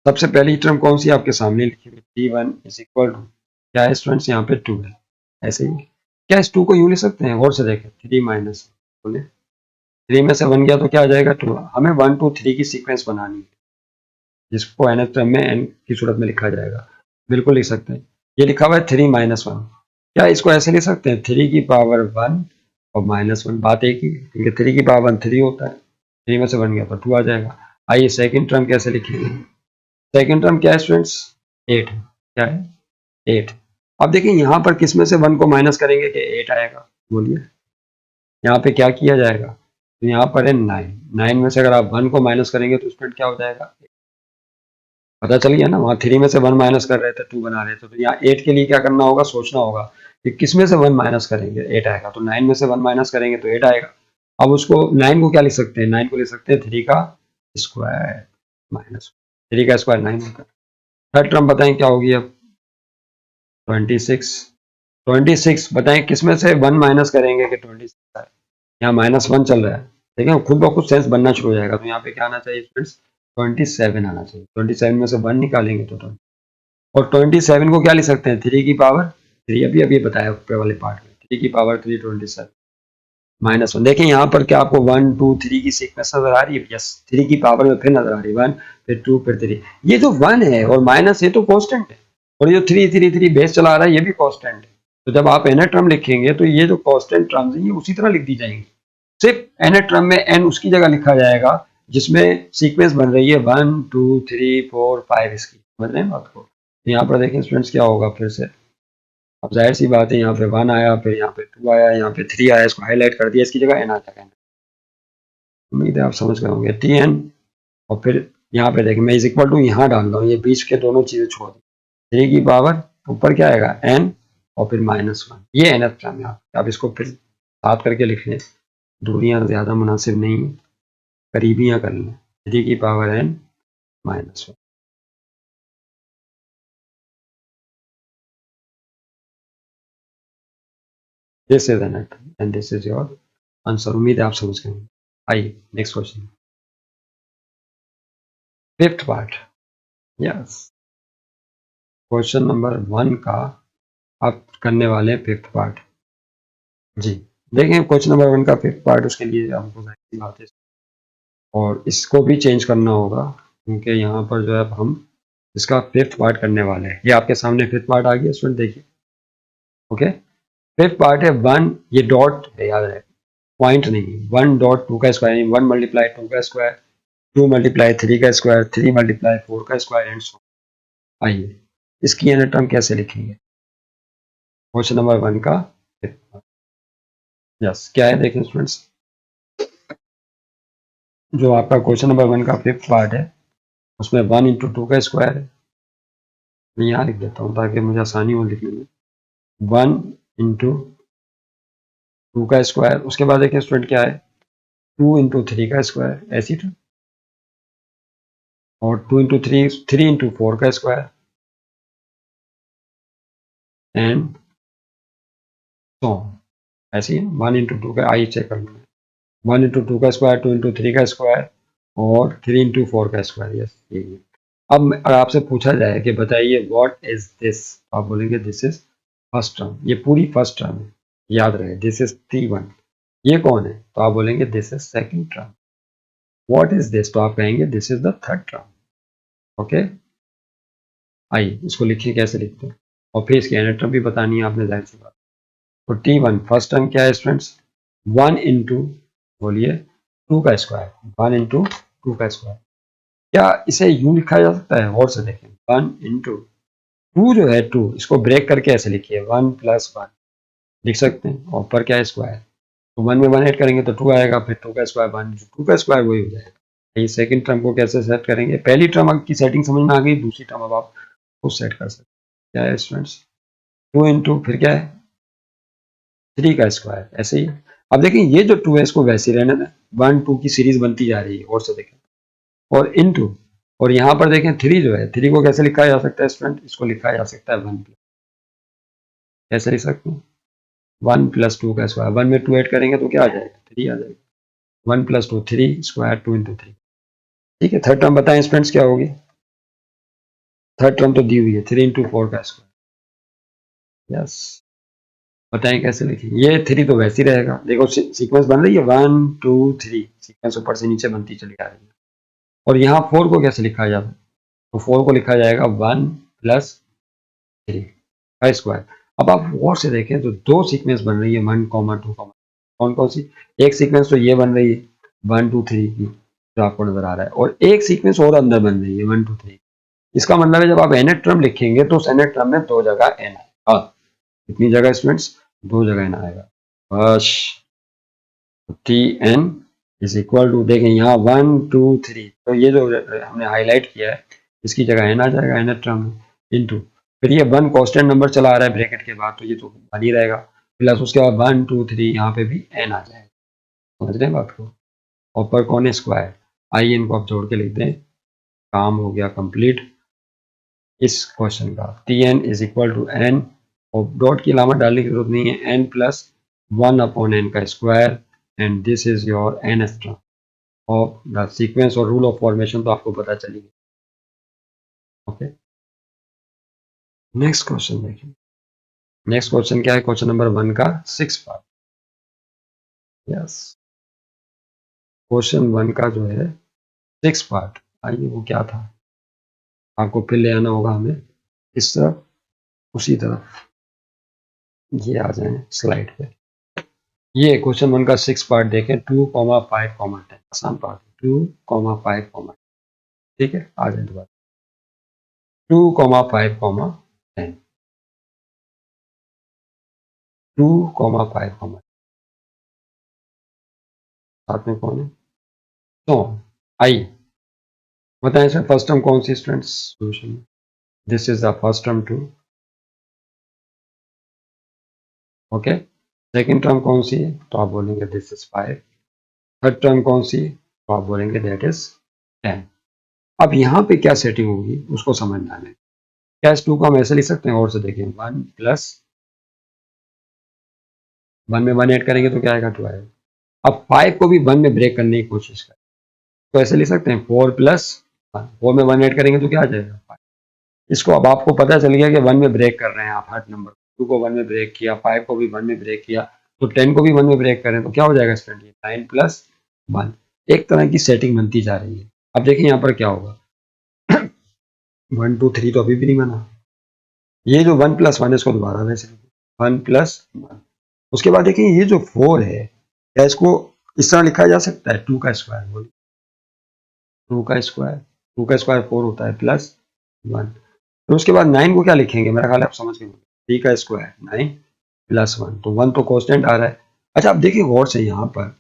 सबसे पहली टर्म कौन सी आपके सामने लिखी हुई, T1 इज इक्वल टू क्या है स्टूडेंट्स, यहाँ पे 2 है, ऐसे ही क्या इस 2 को यूं लिख सकते हैं, और से देखें 3 माइनस बोले 3 में से 1 गया तो क्या आ जाएगा 2। हमें 1 2 3 की सीक्वेंस बनानी है जिसको nth टर्म में n की सूरत में लिखा जाएगा। बिल्कुल लिख सकते हैं। ये लिखा हुआ है 3 माइनस 1। क्या इसको ऐसे लिख सकते हैं 3 की पावर 1 और माइनस 1, बात एक ही है क्योंकि 3 की पावर 1 3 होता है। 3 में से 1 गया तो 2 आ जाएगा। आइए सेकंड टर्म कैसे लिखेंगे। सेकंड टर्म क्या है स्टूडेंट्स 8 है। क्या है 8। अब देखिए यहाँ पर किस में से 1 को माइनस करेंगे कि 8 आएगा। बोलिए यहाँ पे क्या किया जाएगा तो यहाँ पर है 9। 9 में से अगर आप 1 को माइनस करेंगे तो स्टूडेंट क्या हो जाएगा। पता चल गया ना, वहाँ 3 में से 1 माइनस कर रहे थे 2 बना रहे थे, तो यहाँ 8 के लिए क्या करना होगा, सोचना होगा कि किस में से 1 माइनस करेंगे 8 आएगा। तो 9 में से 1 माइनस करेंगे तो 8 आएगा। अब उसको 9 को क्या लिख सकते हैं, 9 को लिख सकते हैं 3 का स्क्वायर माइनस 3 का स्क्वायर 9 होता है। थर्ड टर्म बताएं क्या होगी अब 26। 26 बताएं किस में से 1 माइनस करेंगे कि 26 है। यहाँ -1 चल रहा है, ठीक है, खुद ब खुद सेंस बनना शुरू हो जाएगा। तो यहाँ पे क्या आना चाहिए फ्रेंड्स 27 आना चाहिए। 27 में से 1 निकालेंगे तो 20। और 27 को क्या लिख सकते हैं 3 की पावर 3, अभी अभी बताया ऊपर वाले पार्ट में 3 की पावर 3 27 -1। देखिए यहाँ पर क्या आपको 1 2 3 की सीक्वेंस नजर आ रही है। यस 3 की पावर में फिर नजर आ रही है 1 फिर 2 फिर 3। ये जो 1 है और माइनस ये तो कांस्टेंट है, और ये 3 3 3 बेस चला रहा है ये भी कांस्टेंट है। तो जब आप nth टर्म लिखेंगे तो ये जो कांस्टेंट टर्म्स हैं ये उसी तरह लिख दी जाएंगी। सिर्फ nth टर्म में n उसकी जगह लिखा जाएगा जिसमें सीक्वेंस बन रही है 1 2 3 4 5 इसकी। समझ रहे हैं बात को। यहाँ पर देखें स्टूडेंट्स क्या होगा फिर से। अब जाहिर सी बात है यहाँ पे 1 आया, फिर यहाँ पे 2 आया, यहाँ पे 3 आया, इसको हाईलाइट कर दिया, इसकी जगह n आ जाएगा। उम्मीद है आप समझ गए होंगे Tn। और फिर यहाँ पे देखें मैं इज इक्वल टू यहाँ डाल रहा हूँ, ये बीच के दोनों चीजें छोड़ दी। 3 की पावर ऊपर क्या आएगा n और फिर -1। ये nth टर्म है। आप इसको फिर साथ करके लिख लें, दूरियां ज्यादा मुनासिब नहीं है, करीबियां कर लें। 3 की power n -1। This is nth and this is your answer. उम्मीद है आप समझ गए। आइए next question, fifth part. Yes question number 1 का आप करने वाले हैं फिफ्थ पार्ट। जी देखें क्वेश्चन नंबर 1 का फिफ्थ पार्ट, उसके लिए हमको जाहिर बात है और इसको भी चेंज करना होगा क्योंकि यहाँ पर जो है अब हम इसका फिफ्थ पार्ट करने वाले हैं। ये आपके सामने फिफ्थ पार्ट आ गया स्टूडेंट, देखिए। ओके फिफ्थ पार्ट है 1, ये डॉट है याद रहे, पॉइंट नहीं। 1 डॉट 2 का स्क्वायर, 1 मल्टीप्लाई 2 का स्क्वायर, 2 मल्टीप्लाई 3 का स्क्वायर, 3 मल्टीप्लाई 4 का स्क्वायर एंड सो। आइए इसकी एनर्ट टर्म कैसे लिखेंगे क्वेश्चन नंबर 1 का फिफ्थ पार्ट। यस क्या है देखें स्टूडेंट्स, जो आपका क्वेश्चन नंबर 1 का फिफ्थ पार्ट है उसमें 1 इंटू 2 का स्क्वायर है। मैं यहाँ लिख देता हूँ ताकि मुझे आसानी हो लिखने में। 1 इंटू 2 का स्क्वायर, उसके बाद देखिए स्टूडेंट क्या है 2 इंटू 3 का स्क्वायर ऐसी टर्म, और 2 इंटू 3 3 इंटू 4 का स्क्वायर एंड सो ऐसी है। 1 इंटू 2 का, आई चेक कर लूँगा, 1 इंटू 2 का स्क्वायर, 2 इंटू 3 का स्क्वायर और 3 इंटू 4 का स्क्वायर। यस यही है। अब अगर आपसे पूछा जाए कि बताइए व्हाट इज दिस, आप बोलेंगे दिस इज फर्स्ट टर्म। ये पूरी फर्स्ट टर्म है, याद रहे दिस इज T1। ये कौन है तो आप बोलेंगे this is second term. What is this तो आप कहेंगे this is the third term. Okay आइए इसको लिखिए कैसे लिखते हैं, और फिर इसकी एनर्ट टर्म भी बतानी है आपने, जाहिर सी बात। तो T1 फर्स्ट टर्म क्या है स्टूडेंट्स 1 इंटू, बोलिए 2 का स्क्वायर, 1 इंटू 2 का स्क्वायर। क्या इसे यूं लिखा जा सकता है, और से देखें 1 इंटू 2 जो है 2, इसको ब्रेक करके ऐसे लिखिए 1 प्लस 1 लिख सकते हैं, और ऊपर क्या है स्क्वायर। तो 1 में 1 ऐड करेंगे तो 2 आएगा, फिर 2 का स्क्वायर 1, 2 का स्क्वायर वही हो जाएगा। ये सेकंड टर्म को कैसे सेट करेंगे, पहली टर्म की सेटिंग समझ में आ गई, दूसरी टर्म अब आप खुद सेट कर सकते हैं। क्या है स्टूडेंट्स 2 इंटू फिर क्या है 3 का स्क्वायर ऐसे ही। अब देखें ये जो 2 है इसको वैसे ही रहने दें, 1 2 की सीरीज बनती जा रही है, और से देखें और इनटू, और यहाँ पर देखें 3 जो है 3 को कैसे लिखा जा सकता है स्टूडेंट, इसको लिखा जा सकता है 1 प्लस, कैसे लिख सकते हैं 1 प्लस 2 का स्क्वायर, 1 में 2 ऐड करेंगे तो क्या आ जाएगा 3 आ जाएगा। 1 प्लस 2 3 स्क्वायर 2 इंटू 3। ठीक है थर्ड टर्म बताएं स्टूडेंट्स क्या होगी। थर्ड टर्म तो दी हुई है 3 इंटू 4 का स्क्वायर। यस बताएं कैसे लिखें। ये 3 तो वैसे ही रहेगा, देखो सीक्वेंस बन रही है 1 2 3, सीक्वेंस ऊपर से नीचे बनती चली आ रही है। और यहाँ 4 को कैसे लिखा जाता है, तो 4 को लिखा जाएगा 1 प्लस 3 का स्क्वायर। अब आप गौर से देखें तो 2 सीक्वेंस बन रही है 1 कॉमा 2 कॉमा। कौन कौन सी, एक सीक्वेंस तो ये बन रही है 1 2 3 की जो आपको नजर आ रहा है, और एक सीक्वेंस और अंदर बन रही है 1 2 3। इसका मतलब है जब आप nth टर्म लिखेंगे तो उस nth टर्म में 2 जगह n आएगा। कितनी जगह स्टूडेंट्स, 2 जगह n आएगा बस। T N is equal to, देखें यहाँ 1 2 3, तो ये जो हमने हाईलाइट किया है इसकी जगह n आ जाएगा nth टर्म में, इंटू फिर ये 1 कांस्टेंट नंबर चला आ रहा है ब्रैकेट के बाद, तो ये तो बन ही रहेगा, प्लस उसके बाद 1 2 3 यहाँ पे भी n आ जाएगा। समझ रहे हैं बात को। ऊपर कौन है, स्क्वायर, आई एन को आप जोड़ के लिख दें, काम हो गया कंप्लीट इस क्वेश्चन का। T N is equal to N, और डॉट की अलामत डालने की जरूरत नहीं है, एन प्लस 1 अपॉन एन का square, and this is your N term of the sequence. और रूल ऑफ फॉर्मेशन तो आपको पता चली गई। ओके, नेक्स्ट क्वेश्चन देखिए। नेक्स्ट क्वेश्चन क्या है, क्वेश्चन नंबर 1 का 6 पार्ट। यस, क्वेश्चन 1 का जो है 6 पार्ट, आइए वो क्या था, आपको फिर ले आना होगा हमें इस तरफ, उसी तरफ ये आ जाए स्लाइड पे। ये क्वेश्चन 1 का 6 पार्ट देखें, 2 5 10, आसान पार्ट, 2 5 ठीक है, आ जाए दोबारा 2 5 10, 2 5 साथ में कौन है, तो आई बताएं सर फर्स्ट टर्म कौन सी स्टूडेंट्स सोल्यूशन में, this is the first term 2, okay. Second term कौन सी है, तो आप बोलेंगे दिस इज 5। थर्ड टर्म कौन सी है, तो आप बोलेंगे दैट इज 10। अब यहाँ पे क्या सेटिंग होगी उसको समझना है। क्या इस 2 को हम ऐसे लिख सकते हैं, और से देखें 1 प्लस 1 में 1 ऐड करेंगे तो क्या आएगा, 2 आएगा। अब 5 को भी 1 में ब्रेक करने की कोशिश करें तो ऐसे लिख सकते हैं 4 प्लस 1, 4 में 1 ऐड करेंगे तो क्या आ जाएगा 5। इसको अब आपको पता चल गया कि 1 में ब्रेक कर रहे हैं आप हर नंबर, 2 को 1 में ब्रेक किया, 5 को भी 1 में ब्रेक किया, तो 10 को भी 1 में ब्रेक करें तो क्या हो जाएगा स्टूडेंट, 9 प्लस 1। एक तरह की सेटिंग बनती जा रही है। अब देखिए यहाँ पर क्या होगा 1 2 3 तो अभी भी नहीं बना, ये जो 1 प्लस 1 है इसको दोबारा वैसे 1 प्लस 1। उसके बाद देखिए ये जो 4 है, क्या इसको इस तरह लिखा जा सकता है, 2 का स्क्वायर, बोलिए 2 का स्क्वायर, 2 का स्क्वायर 4 होता है प्लस 1। तो उसके बाद 9 को क्या लिखेंगे, मेरा ख्याल है आप समझ गए, 3 का स्क्वायर 9 प्लस 1, तो 1 तो कांस्टेंट आ रहा है। अच्छा अब देखिए गौर से यहाँ पर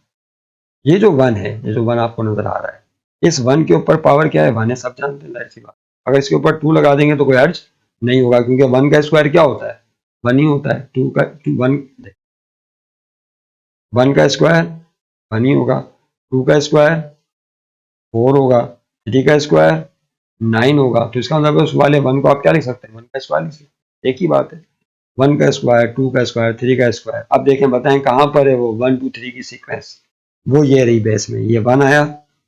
ये जो 1 है, ये जो 1 आपको नजर आ रहा है, इस 1 के ऊपर पावर क्या है, 1 है, सब जानते हैं, ऐसी बात। अगर इसके ऊपर 2 लगा देंगे तो कोई अर्ज नहीं होगा, क्योंकि 1 का स्क्वायर क्या होता है, 1 ही होता है। 2 का 1 का स्क्वायर 1 ही होगा, 2 का स्क्वायर 4 होगा, 3 का स्क्वायर 9 होगा, तो इसका मतलब उस वाले 1 को आप क्या लिख सकते हैं, 1 का स्क्वायर लिख सकते हैं, एक ही बात है। 1 का स्क्वायर, 2 का स्क्वायर, 3 का स्क्वायर। अब देखें बताएं कहाँ पर है वो 1 2 3 की सीक्वेंस, वो ये रही बेस में, ये 1 आया,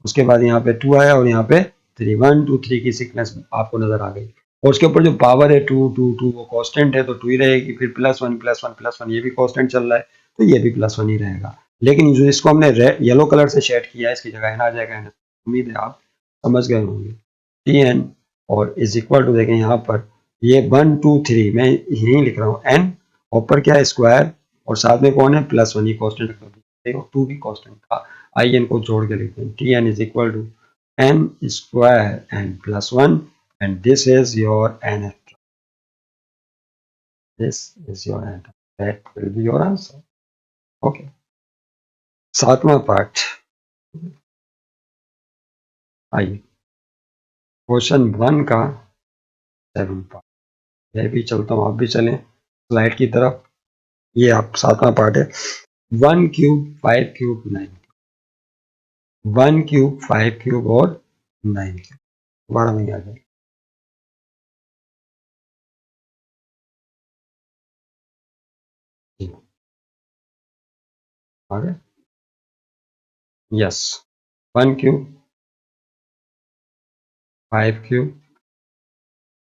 उसके बाद यहाँ पे 2 आया, और यहाँ पे 3, 1 2 3 की सीक्वेंस आपको नजर आ गई। और उसके ऊपर जो पावर है 2 2 2 वो कांस्टेंट है तो 2 ही रहेगी, फिर प्लस 1 प्लस 1 प्लस 1 ये भी कांस्टेंट चल रहा है तो ये भी प्लस 1 ही रहेगा। लेकिन जो इसको हमने येलो कलर से शेड किया है इसकी जगह n आ जाएगा, उम्मीद है आप समझ गए होंगे। टी एन और इज इक्वल टू, देखें यहाँ पर ये 1 2 3 मैं यही लिख रहा हूँ, एन ऊपर क्या है स्क्वायर, और साथ में कौन है प्लस 1, ये कांस्टेंट देखो 2 भी कांस्टेंट था, आई एन को जोड़ के लिखते हैं, T N is equal to N square N plus 1, and this is your answer. This is your answer. That will be your answer. Okay. 7वां पार्ट, आइए क्वेश्चन 1 का 7 पार्ट, मैं भी चलता हूँ आप भी चलें स्लाइड की तरफ। ये आप 7वां पार्ट है, 1 क्यूब 5 क्यूब 9, 1 क्यूब 5 क्यूब और 9 क्यूब, दोबारा नहीं आ जाए। आगे यस, 1 क्यूब 5 क्यूब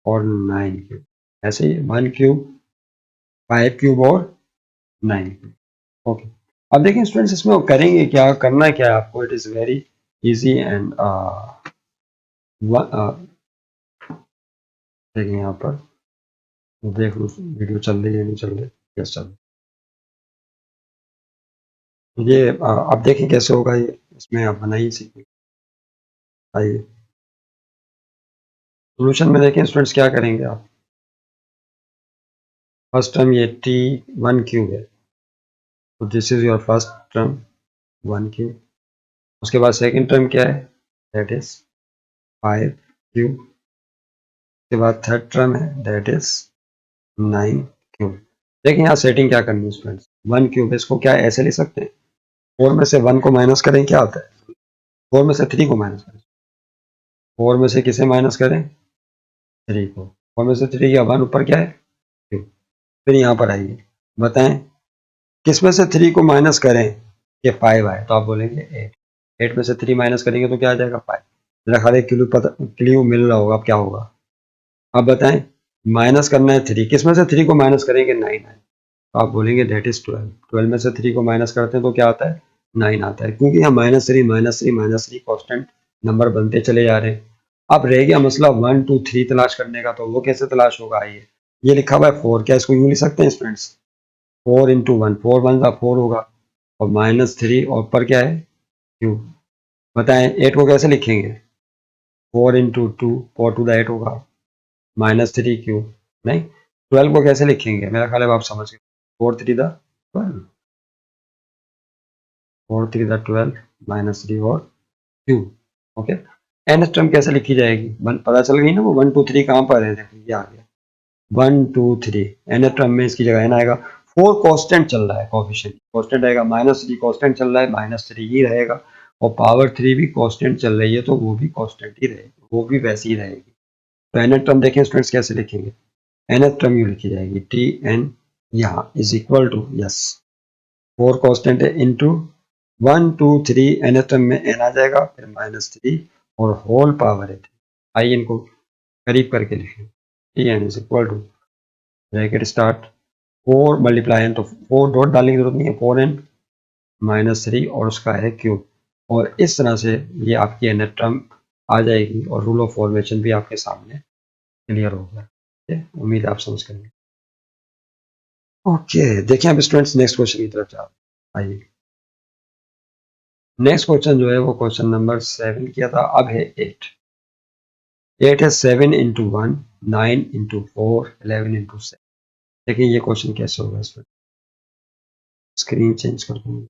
और 9 क्यूब, ऐसे ही 1 क्यूब 5 क्यूब और 9। ओके, अब देखिए स्टूडेंट्स इसमें करेंगे क्या, करना क्या है आपको, it is very easy and देखिए यहाँ पर देख लो वीडियो चल रही है नहीं चल रही, यस चल रही। ये आप देखें कैसे होगा, ये इसमें आप बनाइए सीखिए। आइए सोल्यूशन में देखें स्टूडेंट्स क्या करेंगे आप। फर्स्ट टर्म ये t1 क्यूब है, तो this is your first term 1 cube. उसके बाद सेकंड टर्म क्या है, दैट इज 5 क्यूब। उसके बाद थर्ड टर्म है दैट इज 9 क्यूब। देखिए यहाँ सेटिंग क्या करनी है स्टूडेंट्स, 1 क्यूब है, इसको क्या ऐसे ले सकते हैं, 4 में से 1 को माइनस करें क्या आता है, 4 में से 3 को माइनस करें, 4 में से किसे माइनस करें, 3 को, 4 में से 3 या 1 ऊपर क्या है, क्यूब। फिर यहाँ पर आइए बताएं किस में से 3 को माइनस करें कि 5 आए, तो आप बोलेंगे 8। 8 में से 3 माइनस करेंगे तो क्या आ जाएगा 5। मेरा ख्याल है क्लू मिल रहा होगा, अब क्या होगा, अब बताएं माइनस करना है 3, किस में से 3 को माइनस करेंगे 9 आए, तो आप बोलेंगे दैट इज 12। 12 में से 3 को माइनस करते हैं तो क्या आता है 9 आता है, क्योंकि यहाँ -3 कॉन्स्टेंट नंबर बनते चले जा रहे हैं। अब रह गया मसला 1 2 3 तलाश करने का, तो वो कैसे तलाश होगा, आइए ये लिखा हुआ है 4, क्या इसको यूं लिख सकते हैं स्टूडेंट्स, 4 इंटू 1, 4 1 का 4 होगा, और -3 और ऊपर क्या है क्यूब। बताएं 8 को कैसे लिखेंगे, 4 इंटू 2, 4 टू द 8 होगा, -3 क्यूब। नहीं, 12 को कैसे लिखेंगे, मेरा ख्याल है आप समझ गए, 4 3 द 12, 4 3 द 12 -3 और क्यूब। ओके, एन टर्म कैसे लिखी जाएगी, पता चल गई ना, वो 1 2 3 कहाँ पर है, देखिए ये आ गया 1 2 3, एन टर्म में इसकी जगह एन आएगा। 4 कांस्टेंट चल रहा है, कोएफिशिएंट कांस्टेंट रहेगा, -3 कांस्टेंट चल रहा है, -3 ही रहेगा, और पावर 3 भी कांस्टेंट चल रही है, तो वो भी कांस्टेंट ही रहेगी, वो भी वैसी ही रहेगी। तो एन टर्म देखें स्टूडेंट्स कैसे लिखेंगे, एन टर्म यूँ लिखी जाएगी टी एन, यहाँ is equal to, yes 4 constant है इंटू 1 2 3, एन टर्म में एन आ जाएगा, फिर -3 और होल पावर है 3। आइए इनको करीब करके लिखें, T N is equal to bracket start 4 multiply एन, तो 4 डॉट डालने की जरूरत नहीं है, 4n -3 और उसका है क्यूब, और इस तरह से ये आपकी एन टर्म आ जाएगी, और रूल ऑफ फॉर्मेशन भी आपके सामने क्लियर हो गया। उम्मीद है आप समझ करेंगे। ओके, देखिए अब स्टूडेंट्स नेक्स्ट क्वेश्चन की तरफ जाओ। आइए नेक्स्ट क्वेश्चन जो है वो क्वेश्चन नंबर 7 किया था, अब है 8। 8 है 7 इंटू 1, 9 इंटू 4, 11 इंटू 7। देखिए ये क्वेश्चन कैसे होगा, इसमें स्क्रीन चेंज कर दूंगा,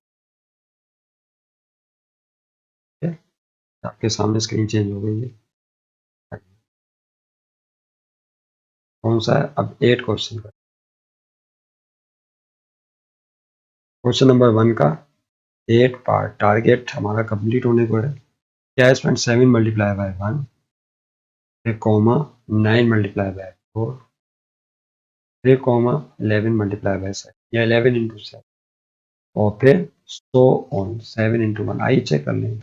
आपके सामने स्क्रीन चेंज हो गई है, कौन सा है, अब 8 क्वेश्चन का, क्वेश्चन नंबर 1 का 8 पार्ट टारगेट हमारा कंप्लीट होने को है। क्या है स्टूडेंट, 7 मल्टीप्लाई बाय 1, फिर कॉमा 9 मल्टीप्लाई बाय 4, फिर कॉमा 11 मल्टीप्लाई बाय 7 या 11 इंटू 7, और फिर सो ऑन 7 इंटू 1। आइए चेक कर लें,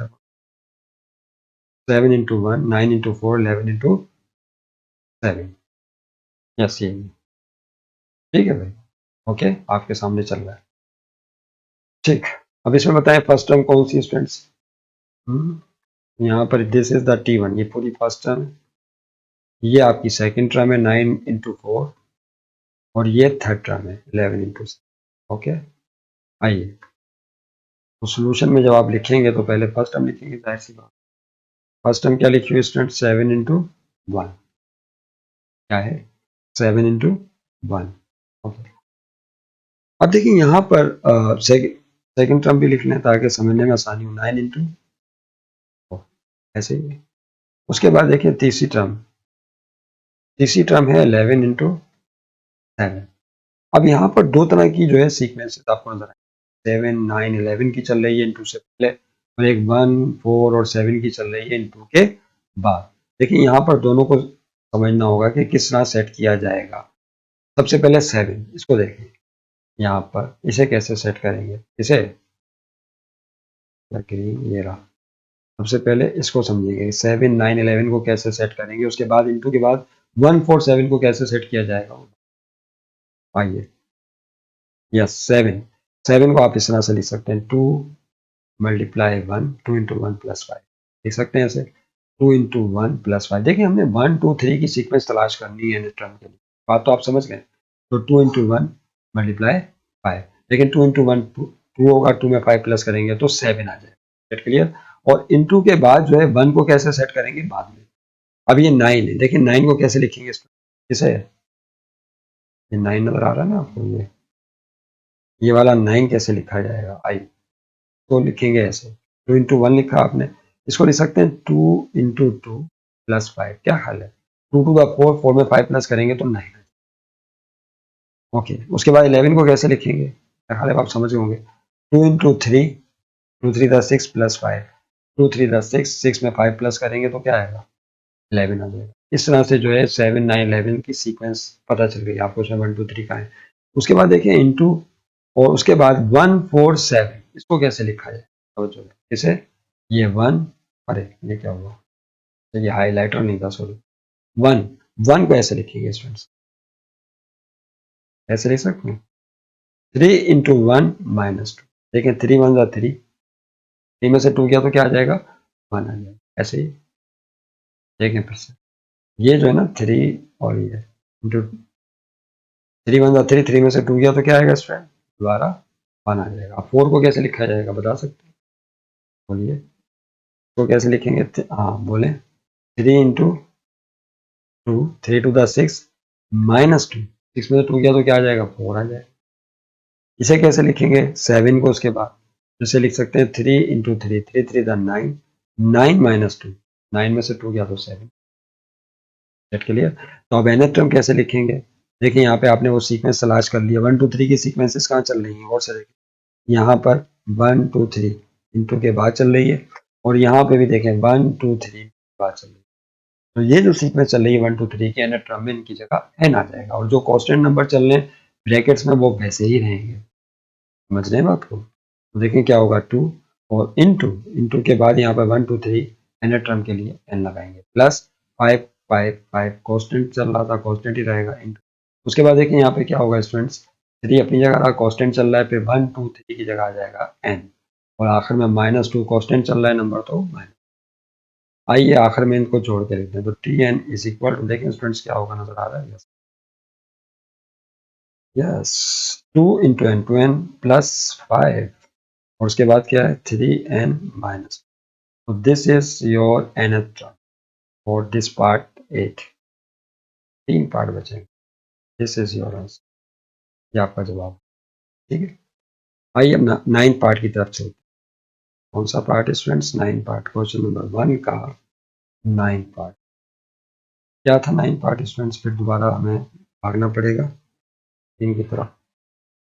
7 इंटू 1, 9 इंटू 4, 11 इंटू 7, यस ये ठीक है भाई। ओके, आपके सामने चल रहा है, ठीक। अब इसमें बताएं फर्स्ट टर्म कौन सी स्टूडेंट्स, यहाँ पर दिस इज द T1, ये पूरी फर्स्ट टर्म है, ये आपकी सेकंड टर्म है 9 इंटू 4, और ये थर्ड टर्म है 11 इंटू 7। ओके, आइए तो सोल्यूशन में जब आप लिखेंगे तो पहले फर्स्ट टर्म लिखेंगे, जाहिर सी बात। फर्स्ट टर्म क्या लिखी हुई स्टूडेंट, 7 इंटू 1, क्या है 7 इंटू 1। ओके, अब देखिए यहाँ पर सेकंड टर्म भी लिख लें ताकि समझने में आसानी हो, 9 इंटू, ऐसे ही। उसके बाद देखिए तीसरी टर्म है 11 इंटू 7। अब यहाँ पर दो तरह की जो है सीक्वेंस आपको नजर आए, 7 9 11 की चल रही है इंटू से पहले, और एक 1 4 और 7 की चल रही है इंटू के बाद। देखिए यहाँ पर दोनों को समझना होगा कि किस तरह सेट किया जाएगा। सबसे पहले 7, इसको देखिए, यहाँ पर इसे कैसे सेट करेंगे, इसे ये रहा। सबसे पहले इसको समझिएगा, 7 9 11 को कैसे सेट करेंगे, उसके बाद इंटू के बाद 1 4 7 को कैसे सेट किया जाएगा। आइए यस 7 को आप इस तरह से लिख सकते हैं 2 मल्टीप्लाई 1 2 इंटू 1 प्लस 5 लिख सकते हैं ऐसे 2 इंटू 1 प्लस 5। देखिए हमने 1 2 3 की सीक्वेंस तलाश करनी है टर्म के लिए, बात तो आप समझ गए। तो 2 इंटू 1 मल्टीप्लाई 5, लेकिन 2 इंटू 1 2 होगा, 2 में 5 प्लस करेंगे तो 7 आ जाएगा। Get clear. और इंटू के बाद जो है 1 को कैसे सेट करेंगे बाद में। अब ये 9 है, देखिए 9 को कैसे लिखेंगे इसमें, किसे ये 9 नजर आ रहा है ना आपको, ये वाला 9 कैसे लिखा जाएगा, आई तो लिखेंगे ऐसे 2 इंटू 1 लिखा आपने, इसको लिख सकते हैं 2 इंटू 2 प्लस 5। क्या ख्याल है, 2 टू द 4, 4 में 5 प्लस करेंगे तो 9। ओके, उसके बाद 11 को कैसे लिखेंगे, क्या ख्याल है, आप समझ गए होंगे। 2 इंटू 3, 2 3 द 6 प्लस 5, 2 3 द 6, 6 में 5 प्लस करेंगे तो क्या आएगा 11 आ जाएगा। इस तरह से जो है 7 9 11 की सीक्वेंस पता चल गई आपको, 1 2 3 का है। उसके बाद देखिए इंटू, और उसके बाद 1 4 7, इसको कैसे लिखा जाए, तो जो इसे ये 1, अरे ये क्या हुआ, तो ये हाईलाइटर नहीं था, सॉरी। 1 1 को ऐसे लिखेंगे स्टूडेंट्स, ऐसे लिख सकते हैं 3 इंटू 1 माइनस 2। देखें 3 1 जा 3, 3 में से 2 गया तो क्या आ जाएगा 1 आ जाएगा। ऐसे ही देखें फिर से, ये जो है ना 3 और ये इंटू 3 1 जा 3, 3 में से 2 गया तो क्या आएगा स्टूडेंट, दोबारा 1 आ जाएगा। 4 को कैसे लिखा जाएगा बता सकते हैं, बोलिए तो कैसे लिखेंगे, हाँ बोले 3 इंटू 2, 3 टू द 6 माइनस 2, 6 में से 2 गया तो क्या आ जाएगा 4 आ जाएगा। इसे कैसे लिखेंगे 7 को, उसके बाद जैसे लिख सकते हैं 3 इंटू 3, 3 3 द 9, 9 माइनस 2, 9 में से 2 गया तो 7। Gate clear. तो अब nth टर्म कैसे लिखेंगे, देखिए यहाँ पे आपने वो सीक्वेंस तलाश कर लिया, 1 2 3 की सीक्वेंसेस कहाँ चल रही हैं, और से देखिए यहाँ पर 1 2 3 इंटू के बाद चल रही है, और यहाँ पे भी देखें 1 2 3 बाद चल रही है। तो ये जो सीक्वेंस चल रही है 1 2 3 की, nth टर्म में इनकी जगह n आ जाएगा, और जो कांस्टेंट नंबर चल रहे हैं ब्रैकेट्स में वो वैसे ही रहेंगे। समझ रहे हैं बात को। तो देखें क्या होगा 2, और इंटू इंटू के बाद यहाँ पर 1 2 3 nth टर्म के लिए n लगाएंगे, प्लस 5 5 5 कांस्टेंट चल रहा था, कांस्टेंट ही रहेगा इंटू। उसके बाद देखिए यहाँ पे क्या होगा स्टूडेंट्स, 3 अपनी जगह रहा, कांस्टेंट चल रहा है, फिर 1 2 3 की जगह आ जाएगा n, और आखिर में -2 कांस्टेंट चल रहा है नंबर तो माइनस। आइए आखिर में इनको जोड़ के लिखते हैं, तो T N is equal to, देखें स्टूडेंट्स क्या होगा नजर आ रहा है, yes 2 into N, 2n plus 5, और उसके बाद क्या है 3n माइनस। तो this is your nth term और दिस पार्ट 8, 3 पार्ट बचेंगे। दिस इज योर आंसर, ये आपका जवाब। ठीक है, आइए अब 9 पार्ट की तरफ चलते हैं। कौन सा पार्ट है स्टूडेंट्स, 9 पार्ट, क्वेश्चन नंबर 1 का 9 पार्ट। क्या था 9 पार्ट स्टूडेंट्स, फिर दोबारा हमें भागना पड़ेगा 3 की तरफ,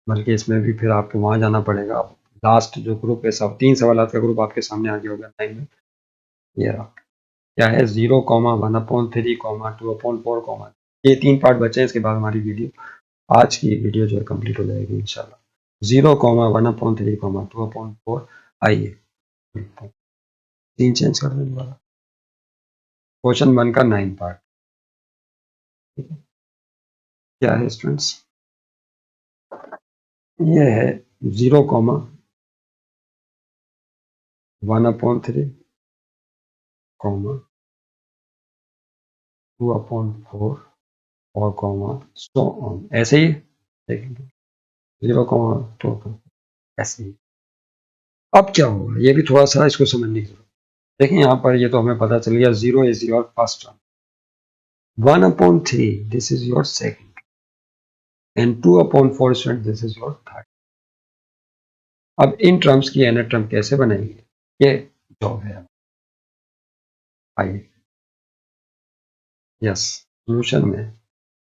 बल्कि इसमें भी फिर आपको वहां जाना पड़ेगा। लास्ट जो ग्रुप है, सब 3 सवाल का ग्रुप आपके सामने आ गया होगा 9 में, ये रहा। क्या है 0, 1/3, 2/4, ये 3 पार्ट बचे हैं। इसके बाद हमारी वीडियो, आज की वीडियो जो है कंप्लीट हो जाएगी इंशाल्लाह। 0, 1/3, 2/4, आइए 3 चेंज कर देने वाला, क्वेश्चन 1 का 9 पार्ट। ठीक है, क्या है स्टूडेंट्स, ये है 0, 1/3, 2/4, और सो ऑन, ऐसे ही देखेंगे 0, 2 ऐसे ही। अब क्या होगा, ये भी थोड़ा सा इसको समझने की जरूरत। देखिए यहाँ पर ये तो हमें पता चल गया, 0 is your first term, 1/3 this is your second, and 2/4 student this is your third. अब इन टर्म्स की nth टर्म कैसे बनाएंगे, ये जॉब है। आइए, यस, सोल्यूशन में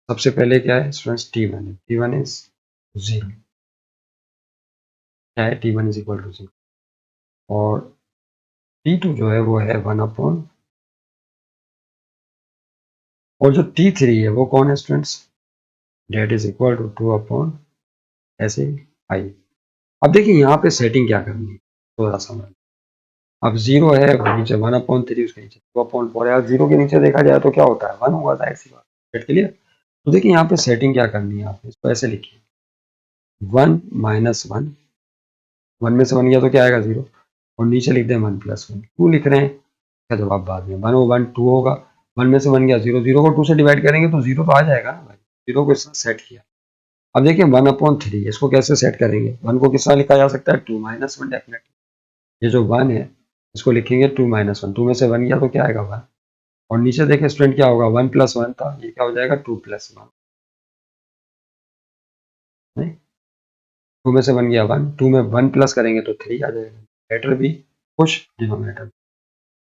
सबसे पहले क्या है स्टूडेंट्स, t1 इज 0, क्या है t1 इज इक्वल टू 0, और t2 जो है वो है 1/, और जो t3 है वो कौन है students, that is equal to 2/, ऐसे ही। आइए अब देखिए यहाँ पे सेटिंग क्या करनी है, थोड़ा समझ। अब 0 है, नीचे 1/3, उसके नीचे 2/4 है। 0 के नीचे देखा जाए तो क्या होता है 1 होगा, जाहिर सी बात। Gate clear. तो देखिए यहाँ पे सेटिंग क्या करनी है, आपने इसको ऐसे लिखिए, 1 माइनस 1, 1 में से 1 गया तो क्या आएगा 0, और नीचे लिख दें 1 प्लस 1, 2 लिख रहे हैं, क्या जवाब बाद में 1 और 1 2 होगा, 1 में से 1 गया 0, 0 को 2 से डिवाइड करेंगे तो 0 तो आ जाएगा ना भाई, 0 को इस तरह सेट किया। अब देखिए 1/3 इसको कैसे सेट करेंगे, 1 को किस तरह लिखा जा सकता है, 2 माइनस 1 डेफिनेटली, ये जो 1 है इसको लिखेंगे 2 माइनस 1, 2 में से 1 गया तो क्या आएगा 1, और नीचे देखिए स्टूडेंट क्या होगा 1 प्लस 1 था, ये क्या हो जाएगा 2 प्लस 1, नहीं 2 में से 1 गया 1, 2 में 1 प्लस करेंगे तो 3 आ जाएगा, लेटर भी खुश डिनोमिनेटर।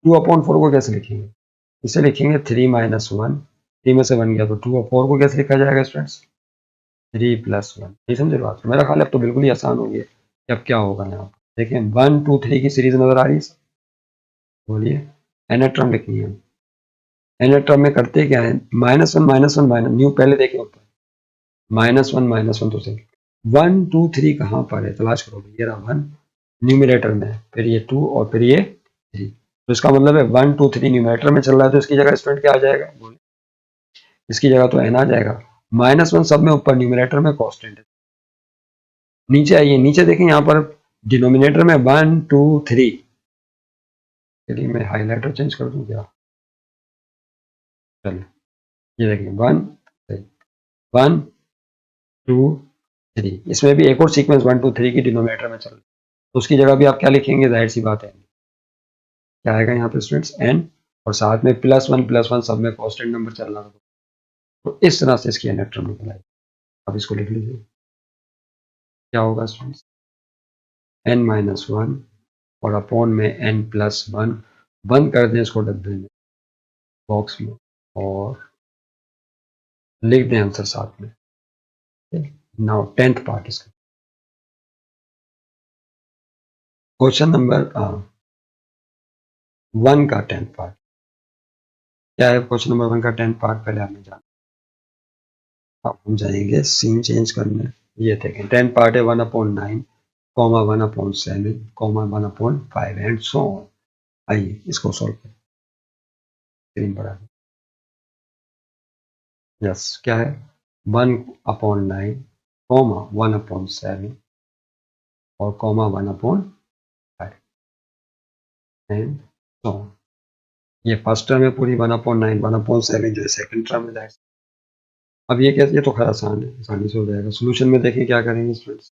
2/4 को कैसे लिखेंगे, इसे लिखेंगे 3 माइनस 1, 3 में से 1 गया तो 2/4 को कैसे लिखा जाएगा स्टूडेंट्स, 3 प्लस 1, नहीं समझे बात, मेरा ख्याल है अब तो बिल्कुल ही आसान हो गया कि अब क्या होगा यहाँ पर, देखिए 1 2 3 की सीरीज नजर आ रही है, बोलिए nth टर्म लिखनी है, nth टर्म में करते क्या है, -1 -1 माइनस न्यू पहले देखे ऊपर, -1 तो सही, 1 2 3 कहाँ पर है तलाश करो, ये रहा 1 न्यूमिनेटर में, फिर ये 2 और फिर ये 3, तो इसका मतलब है 1 2 3 न्यूमिनेटर में चल रहा है, तो इसकी जगह स्टूडेंट क्या आ जाएगा, बोलिए इसकी जगह तो n आ जाएगा, -1 सब में ऊपर न्यूमिनेटर में कांस्टेंट है, नीचे आइए, नीचे देखें यहाँ पर डिनोमिनेटर में 1 2 3, चलिए मैं हाइलाइटर चेंज कर दूं क्या, चलिए ये देखिए 1 1 2 3, इसमें भी एक और सीक्वेंस 1 2 3 की डिनोमिनेटर में चल रही है, तो उसकी जगह भी आप क्या लिखेंगे, जाहिर सी बात है क्या आएगा यहाँ पे स्टूडेंट्स n, और साथ में +1 सब में कांस्टेंट नंबर चल रहा है, तो इस तरह से इसकी nth टर्म निकल आएगी। अब इसको लिख लीजिए क्या होगा स्टूडेंट्स, n माइनस 1 और अपॉन में n प्लस 1, बंद कर दें इसको डब्बे में बॉक्स में, और लिख दें आंसर साथ में। नाउ 10th पार्ट इसका, क्वेश्चन नंबर 1 का 10th पार्ट क्या है, क्वेश्चन नंबर 1 का 10th पार्ट पहले आपने जाना, अब हम जाएंगे सीन चेंज करने, ये देखें 10th पार्ट है 1/9, 1/7, 1/5 एंड सो ऑन। आइए इसको सॉल्व करें, स्क्रीन पर आ, यस क्या है 1/9, 1/7 और 1/5 एंड सो ऑन। ये फर्स्ट टर्म है पूरी 1/9, 1/7 जो है सेकंड टर्म है। अब ये कैसे, ये तो खैर आसान है, आसानी से हो जाएगा। सोल्यूशन में देखिए क्या करेंगे स्टूडेंट्स,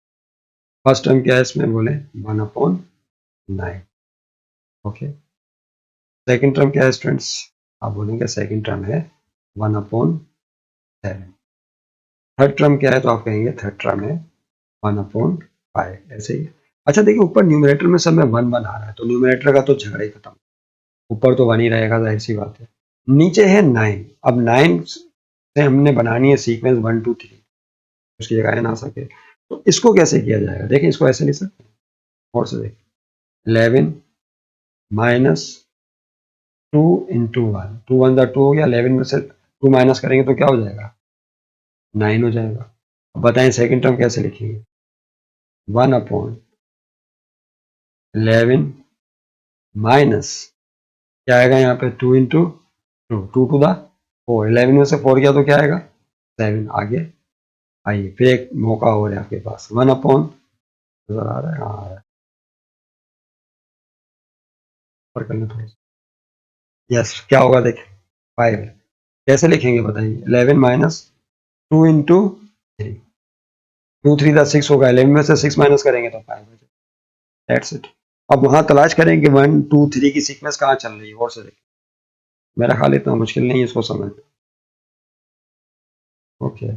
फर्स्ट टर्म क्या है इसमें बोले 1/9, ओके, सेकंड टर्म क्या है स्टूडेंट्स, आप बोलेंगे सेकंड टर्म है 1/7, थर्ड टर्म क्या है तो आप कहेंगे थर्ड टर्म है 1/5, ऐसे ही। अच्छा देखिए ऊपर न्यूमरेटर में सब में 1 1 आ रहा है, तो न्यूमरेटर का तो झगड़ा ही खत्म, ऊपर तो 1 ही रहेगा, जाहिर सी बात है। नीचे है 9, अब 9 से हमने बनानी है सीक्वेंस 1 2 3, उसकी जगह न आ सके, तो इसको कैसे किया जाएगा, देखिए इसको ऐसे लिख सकते हैं, और से देखिए 11 माइनस 2 इंटू 1, 2 1 2 हो गया, 11 में से 2 माइनस करेंगे तो क्या हो जाएगा 9 हो जाएगा। अब बताएं सेकंड टर्म कैसे लिखेंगे, 1/11 माइनस क्या आएगा यहाँ पे 2 इंटू 2, 2 टू द 4, 11 में से 4 गया तो क्या आएगा 7, आगे आइए फिर एक मौका हो रहा है आपके पास, 1 अपॉन, नजर आ रहा है, हाँ आ रहा है, पर कर लें थोड़ा सा, यस क्या होगा देखिए 5, कैसे लिखेंगे बताइए, 11 माइनस 2 इंटू 3, 2 3 द 6 होगा, 11 में से 6 माइनस करेंगे तो 5 हो जाएगा, दैट्स इट। अब वहां तलाश करें कि 1 2 3 की सीक्वेंस कहाँ चल रही है, और से देखिए, मेरा ख्याल इतना मुश्किल नहीं है इसको समझना, ओके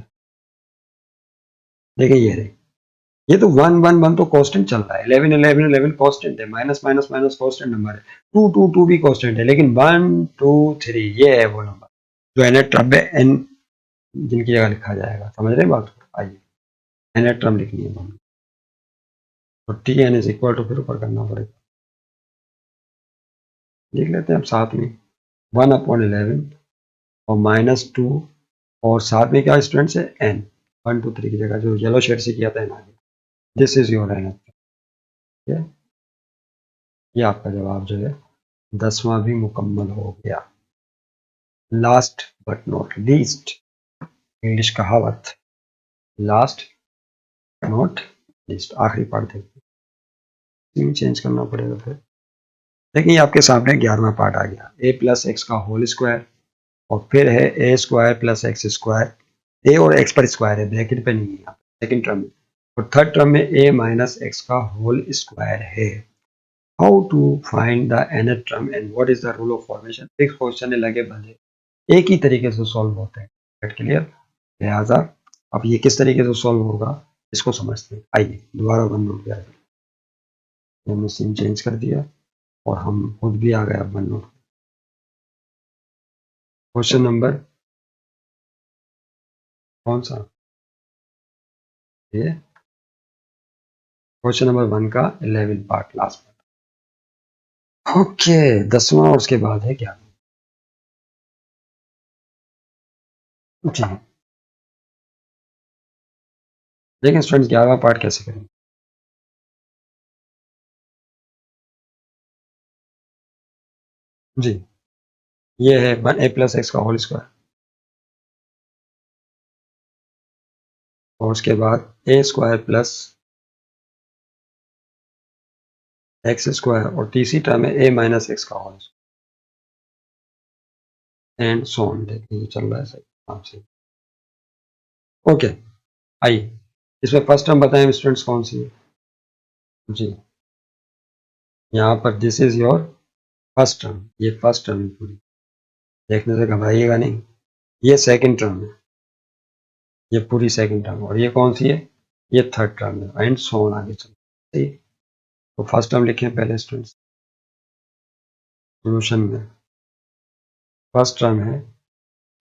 देखिए ये रही, ये तो 1 1 1 तो कांस्टेंट चल रहा है, 11 11 11 कांस्टेंट है, minus minus minus constant number है, 2 2 2 भी कांस्टेंट है, लेकिन 1 2 3 ये है वो नंबर जो nth टर्म है, n जिनकी जगह लिखा जाएगा, समझ रहे हैं बात को, आइए nth टर्म लिखनी है हमें, तो Tn इज इक्वल टू, फिर ऊपर करना पड़ेगा, लिख लेते हैं अब साथ में 1/11 और -2, और साथ में क्या स्टूडेंट्स है n, 1 2 3 की जगह जो येलो शेड से किया था n आगे, दिस इज योर n, ठीक है, ये आपका जवाब जो है 10वां भी मुकम्मल हो गया। Last but not least, English कहावत, लास्ट नॉट लिस्ट। आखिरी पार्ट देखिए, चेंज करना पड़ेगा फिर। देखिए आपके सामने 11वां पार्ट आ गया, ए प्लस एक्स का होल स्क्वायर, और फिर है ए स्क्वायर प्लस एक्स स्क्वायर। ए और एक्स पर स्क्वायर है, ब्रैकेट पे नहीं है यहाँ पे सेकेंड टर्म में। और थर्ड टर्म में ए माइनस एक्स का होल स्क्वायर है। How to find the nth term and what is the rule of formation. Fix question लगे बंदे एक ही तरीके से सॉल्व होते हैं, क्लियर। लिहाजा अब ये किस तरीके से सॉल्व होगा इसको समझते हैं। आइए दोबारा वन नोट पे आ जाए, हमने सीन चेंज कर दिया और हम खुद भी आ गए अब वन नोट। क्वेश्चन नंबर कौन सा, ये क्वेश्चन नंबर 1 का 11 पार्ट, लास्ट पार्ट। ओके 10वां और उसके बाद है 11। जी देखिए स्टूडेंट्स 11वां पार्ट कैसे करेंगे। जी ये है 1 a प्लस एक्स का होल स्क्वायर, और उसके बाद ए स्क्वायर प्लस एक्स स्क्वायर, और तीसरी टर्म है ए माइनस एक्स का होल एंड सो ऑन। देखिए ये चल रहा है सही आपसे। ओके आइए इसमें फर्स्ट टर्म बताएं स्टूडेंट्स कौन सी है। जी यहाँ पर this is your first term, ये फर्स्ट टर्म है पूरी, देखने से घबराइएगा नहीं। ये सेकंड टर्म है, ये पूरी सेकंड टर्म, और ये कौन सी है, ये थर्ड टर्म है एंड सो ऑन आगे चलो। सही, तो फर्स्ट टर्म लिखें पहले स्टूडेंट्स सोल्यूशन में। फर्स्ट टर्म है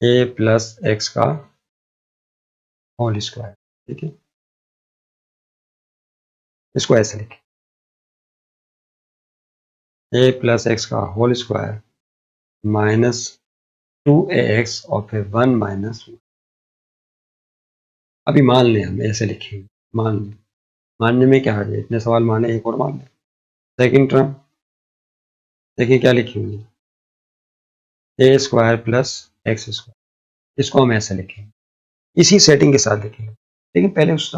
ए प्लस एक्स का होल स्क्वायर, ठीक है, इसको ऐसे लिखें, ए प्लस एक्स का होल स्क्वायर माइनस 2ax और फिर 1 माइनस। अभी मान लें हम ऐसे लिखेंगे, मान लें, मानने में क्या है, इतने सवाल माने एक और मान लें। सेकेंड टर्म देखिए क्या लिखेंगे, ए स्क्वायर प्लस एक्स स्क्वायर, इसको हम ऐसे लिखेंगे, इसी सेटिंग के साथ लिखेंगे। लेकिन पहले उस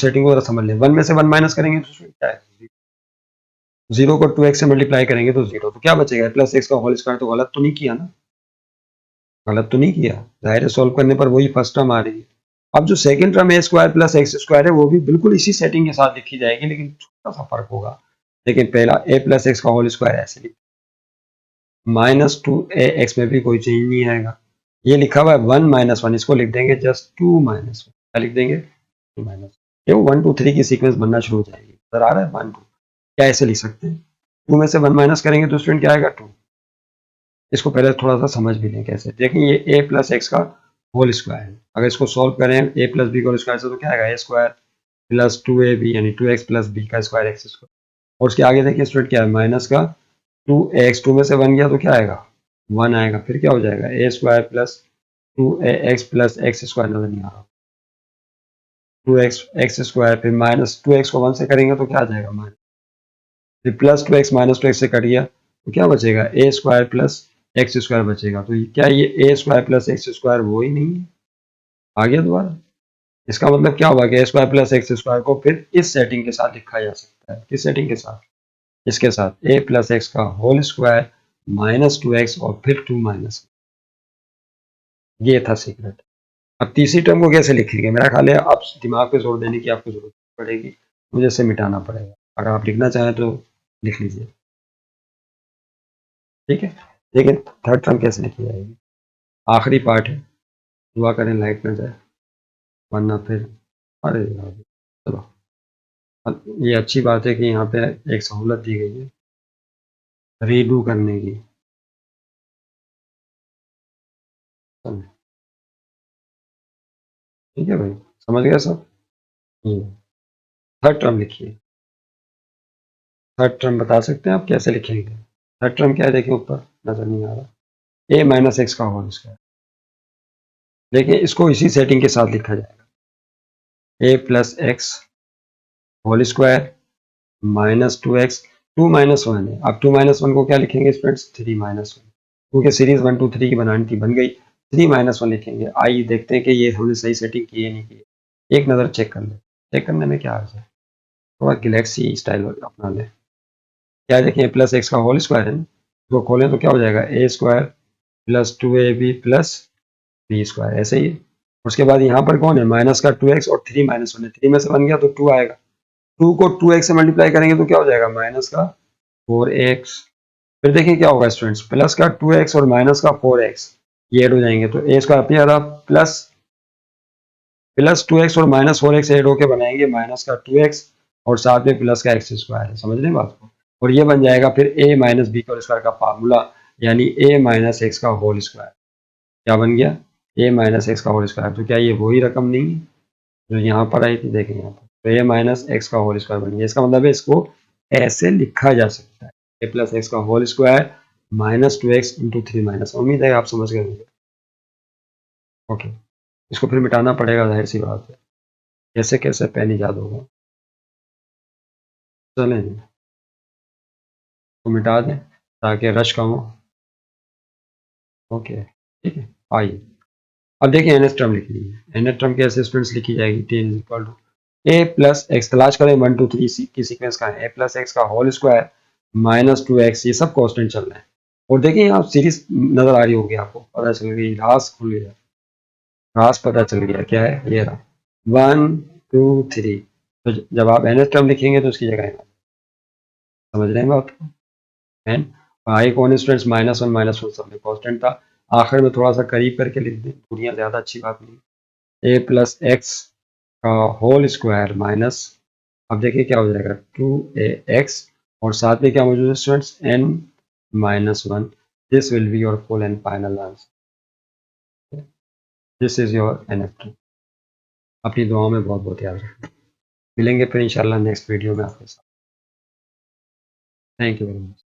सेटिंग को जरा समझ लें। 1 में से 1 माइनस करेंगे तो क्या है, 0 को 2x से मल्टीप्लाई करेंगे तो 0, तो क्या बचेगा, प्लस एक्स का होल स्क्वायर। तो गलत तो नहीं किया ना, गलत तो नहीं किया, जाहिर है सॉल्व करने पर वही फर्स्ट टर्म आ रही है। अब जो सेकंड टर्म ए स्क्वायर प्लस एक्स स्क्वायर है वो भी बिल्कुल इसी सेटिंग के साथ लिखी जाएगी, लेकिन छोटा सा फर्क होगा। लेकिन पहला ए प्लस एक्स का होल स्क्वायर ऐसे लिख, माइनस 2ax में भी कोई चेंज नहीं आएगा। ये लिखा हुआ है 1 माइनस 1, इसको लिख देंगे जस्ट 2 माइनस 1, क्या लिख देंगे 2 माइनस, ये 1 2 3 की सीक्वेंस बनना शुरू हो जाएगी। नजर आ रहा है 1 2, क्या ऐसे लिख सकते हैं, 2 में से 1 माइनस करेंगे तो स्टूडेंट क्या आएगा 2। इसको पहले थोड़ा सा समझ भी लें कैसे। देखिए ये ए प्लस एक्स का होल स्क्वायर है, अगर इसको सॉल्व करें ए प्लस बी का होल स्क्वायर से तो क्या आएगा, ए स्क्वायर प्लस 2ab यानी 2x प्लस बी का स्क्वायर एक्स स्क्वायर, और उसके आगे देखिए स्टूडेंट क्या है, माइनस का 2x, 2 में से 1 गया तो क्या आएगा 1 आएगा, फिर क्या हो जाएगा a square plus 2ax plus x square, नजर नहीं आ रहा, 2x एक्स स्क्वायर, फिर माइनस 2x को 1 से करेंगे तो क्या आ जाएगा माइनस, फिर प्लस 2x माइनस 2x से कट गया तो क्या बचेगा ए स्क्वायर प्लस एक्स स्क्वायर बचेगा। तो क्या ये ए स्क्वायर प्लस एक्स स्क्वायर वो ही नहीं है, आ गया दोबारा। इसका मतलब क्या हुआ कि ए स्क्वायर प्लस एक्स स्क्वायर को फिर इस सेटिंग के साथ लिखा जा सकता है, किस सेटिंग के साथ, इसके साथ, ए प्लस एक्स का होल स्क्वायर माइनस 2x और फिर 2 माइनस, ये था सीक्रेट। अब तीसरी टर्म को कैसे लिखेंगे, मेरा ख्याल है आप दिमाग पे जोर देने की आपको जरूरत पड़ेगी, मुझे इसे मिटाना पड़ेगा। अगर आप लिखना चाहें तो लिख लीजिए, ठीक है। लेकिन थर्ड टर्म कैसे लिखी जाएगी, आखिरी पार्ट है, दुआ करें लाइट ना जाए वरना फिर, अरे यार चलो। अब ये अच्छी बात है कि यहाँ पे एक सहूलत दी गई है रीडू करने की। चलो, ठीक है भाई, समझ गया सब। ये थर्ड टर्म लिखिए, थर्ड टर्म बता सकते हैं आप कैसे लिखेंगे। थर्ड टर्म क्या है, देखिए ऊपर नजर नहीं आ रहा, ए माइनस एक्स का होल स्क्वायर, देखिए इसको इसी सेटिंग के साथ लिखा जाएगा, a plus x whole square minus 2x, 2 minus 1 है। अब 2 माइनस 1 को क्या लिखेंगे फ्रेंड्स, 3 माइनस 1, क्योंकि सीरीज 1 2 3 की बनानी थी, बन गई, 3 माइनस 1 लिखेंगे। आइए देखते हैं कि ये हमने सही सेटिंग की है नहीं की है, एक नज़र चेक कर लें। चेक करने में क्या अर्ज है, थोड़ा गैलेक्सी स्टाइल अपना लें। क्या देखें, प्लस एक्स का होल स्क्वायर है, तो खोलें तो क्या हो जाएगा, a square plus 2ab plus b square, ऐसे ही। उसके बाद यहाँ पर कौन है, माइनस का 2x और 3 माइनस 1 है, 3 में से बन गया तो 2 आएगा, 2 को 2x से मल्टीप्लाई करेंगे तो क्या हो जाएगा, माइनस का 4x। फिर देखिए क्या होगा स्टूडेंट्स, प्लस का 2x और माइनस का 4x ये ऐड हो जाएंगे, तो ए स्क्वायर अपनी आ रहा प्लस प्लस 2x और माइनस 4x ऐड होकर बनाएंगे माइनस का 2x और साथ में प्लस का एक्स स्क्वायर है, समझ रहे हैं बात को। और ये बन जाएगा फिर a माइनस बी का स्क्वायर का फार्मूला, यानी a माइनस एक्स का होल स्क्वायर। क्या बन गया, a माइनस एक्स का होल स्क्वायर। तो क्या ये वही रकम नहीं है जो यहाँ पर आई थी, देखें यहाँ पर, तो a माइनस एक्स का होल स्क्वायर बन गया। इसका मतलब है इसको ऐसे लिखा जा सकता है, a प्लस एक्स का whole square minus 2x into 3 minus. उम्मीद है आप समझ गए होंगे। ओके, इसको फिर मिटाना पड़ेगा, जाहिर सी बात है, कैसे कैसे पेन ईजाद होगा। चलें जी, तो मिटा दें ताकि रश कम हो। ओके ठीक है, आइए अब देखिए एन एस टर्म लिखनी है। एन एस टर्म कैसे स्टूडेंट्स लिखी जाएगी, T is equal to A plus X, तलाश करें 1 2 3 की सीक्वेंस का है, ए प्लस एक्स का होल स्क्वायर माइनस 2x, ये सब कांस्टेंट चल रहे हैं। और देखिए यहाँ सीरीज नजर आ रही होगी आपको, पता चल गई, रास खुल गया, रास पता चल गया क्या है, ये रहा 1 2 3। तो जब आप एन एस टर्म लिखेंगे तो उसकी जगह समझ रहे हैं बात को, एन आई कौन स्टूडेंट्स माइनस वन सब में कांस्टेंट था, आखिर में थोड़ा सा करीब करके लिख दें, दूरियां ज्यादा अच्छी बात नहीं। ए प्लस एक्स का होल स्क्वायर माइनस, अब देखिए क्या हो जाएगा 2ax, और साथ में क्या मौजूद है students, n minus 1। This will be your full and final answer, this is your N. अपनी दुआओं में बहुत बहुत याद रखें। मिलेंगे फिर इंशाल्लाह नेक्स्ट वीडियो में आपके साथ। Thank you very much.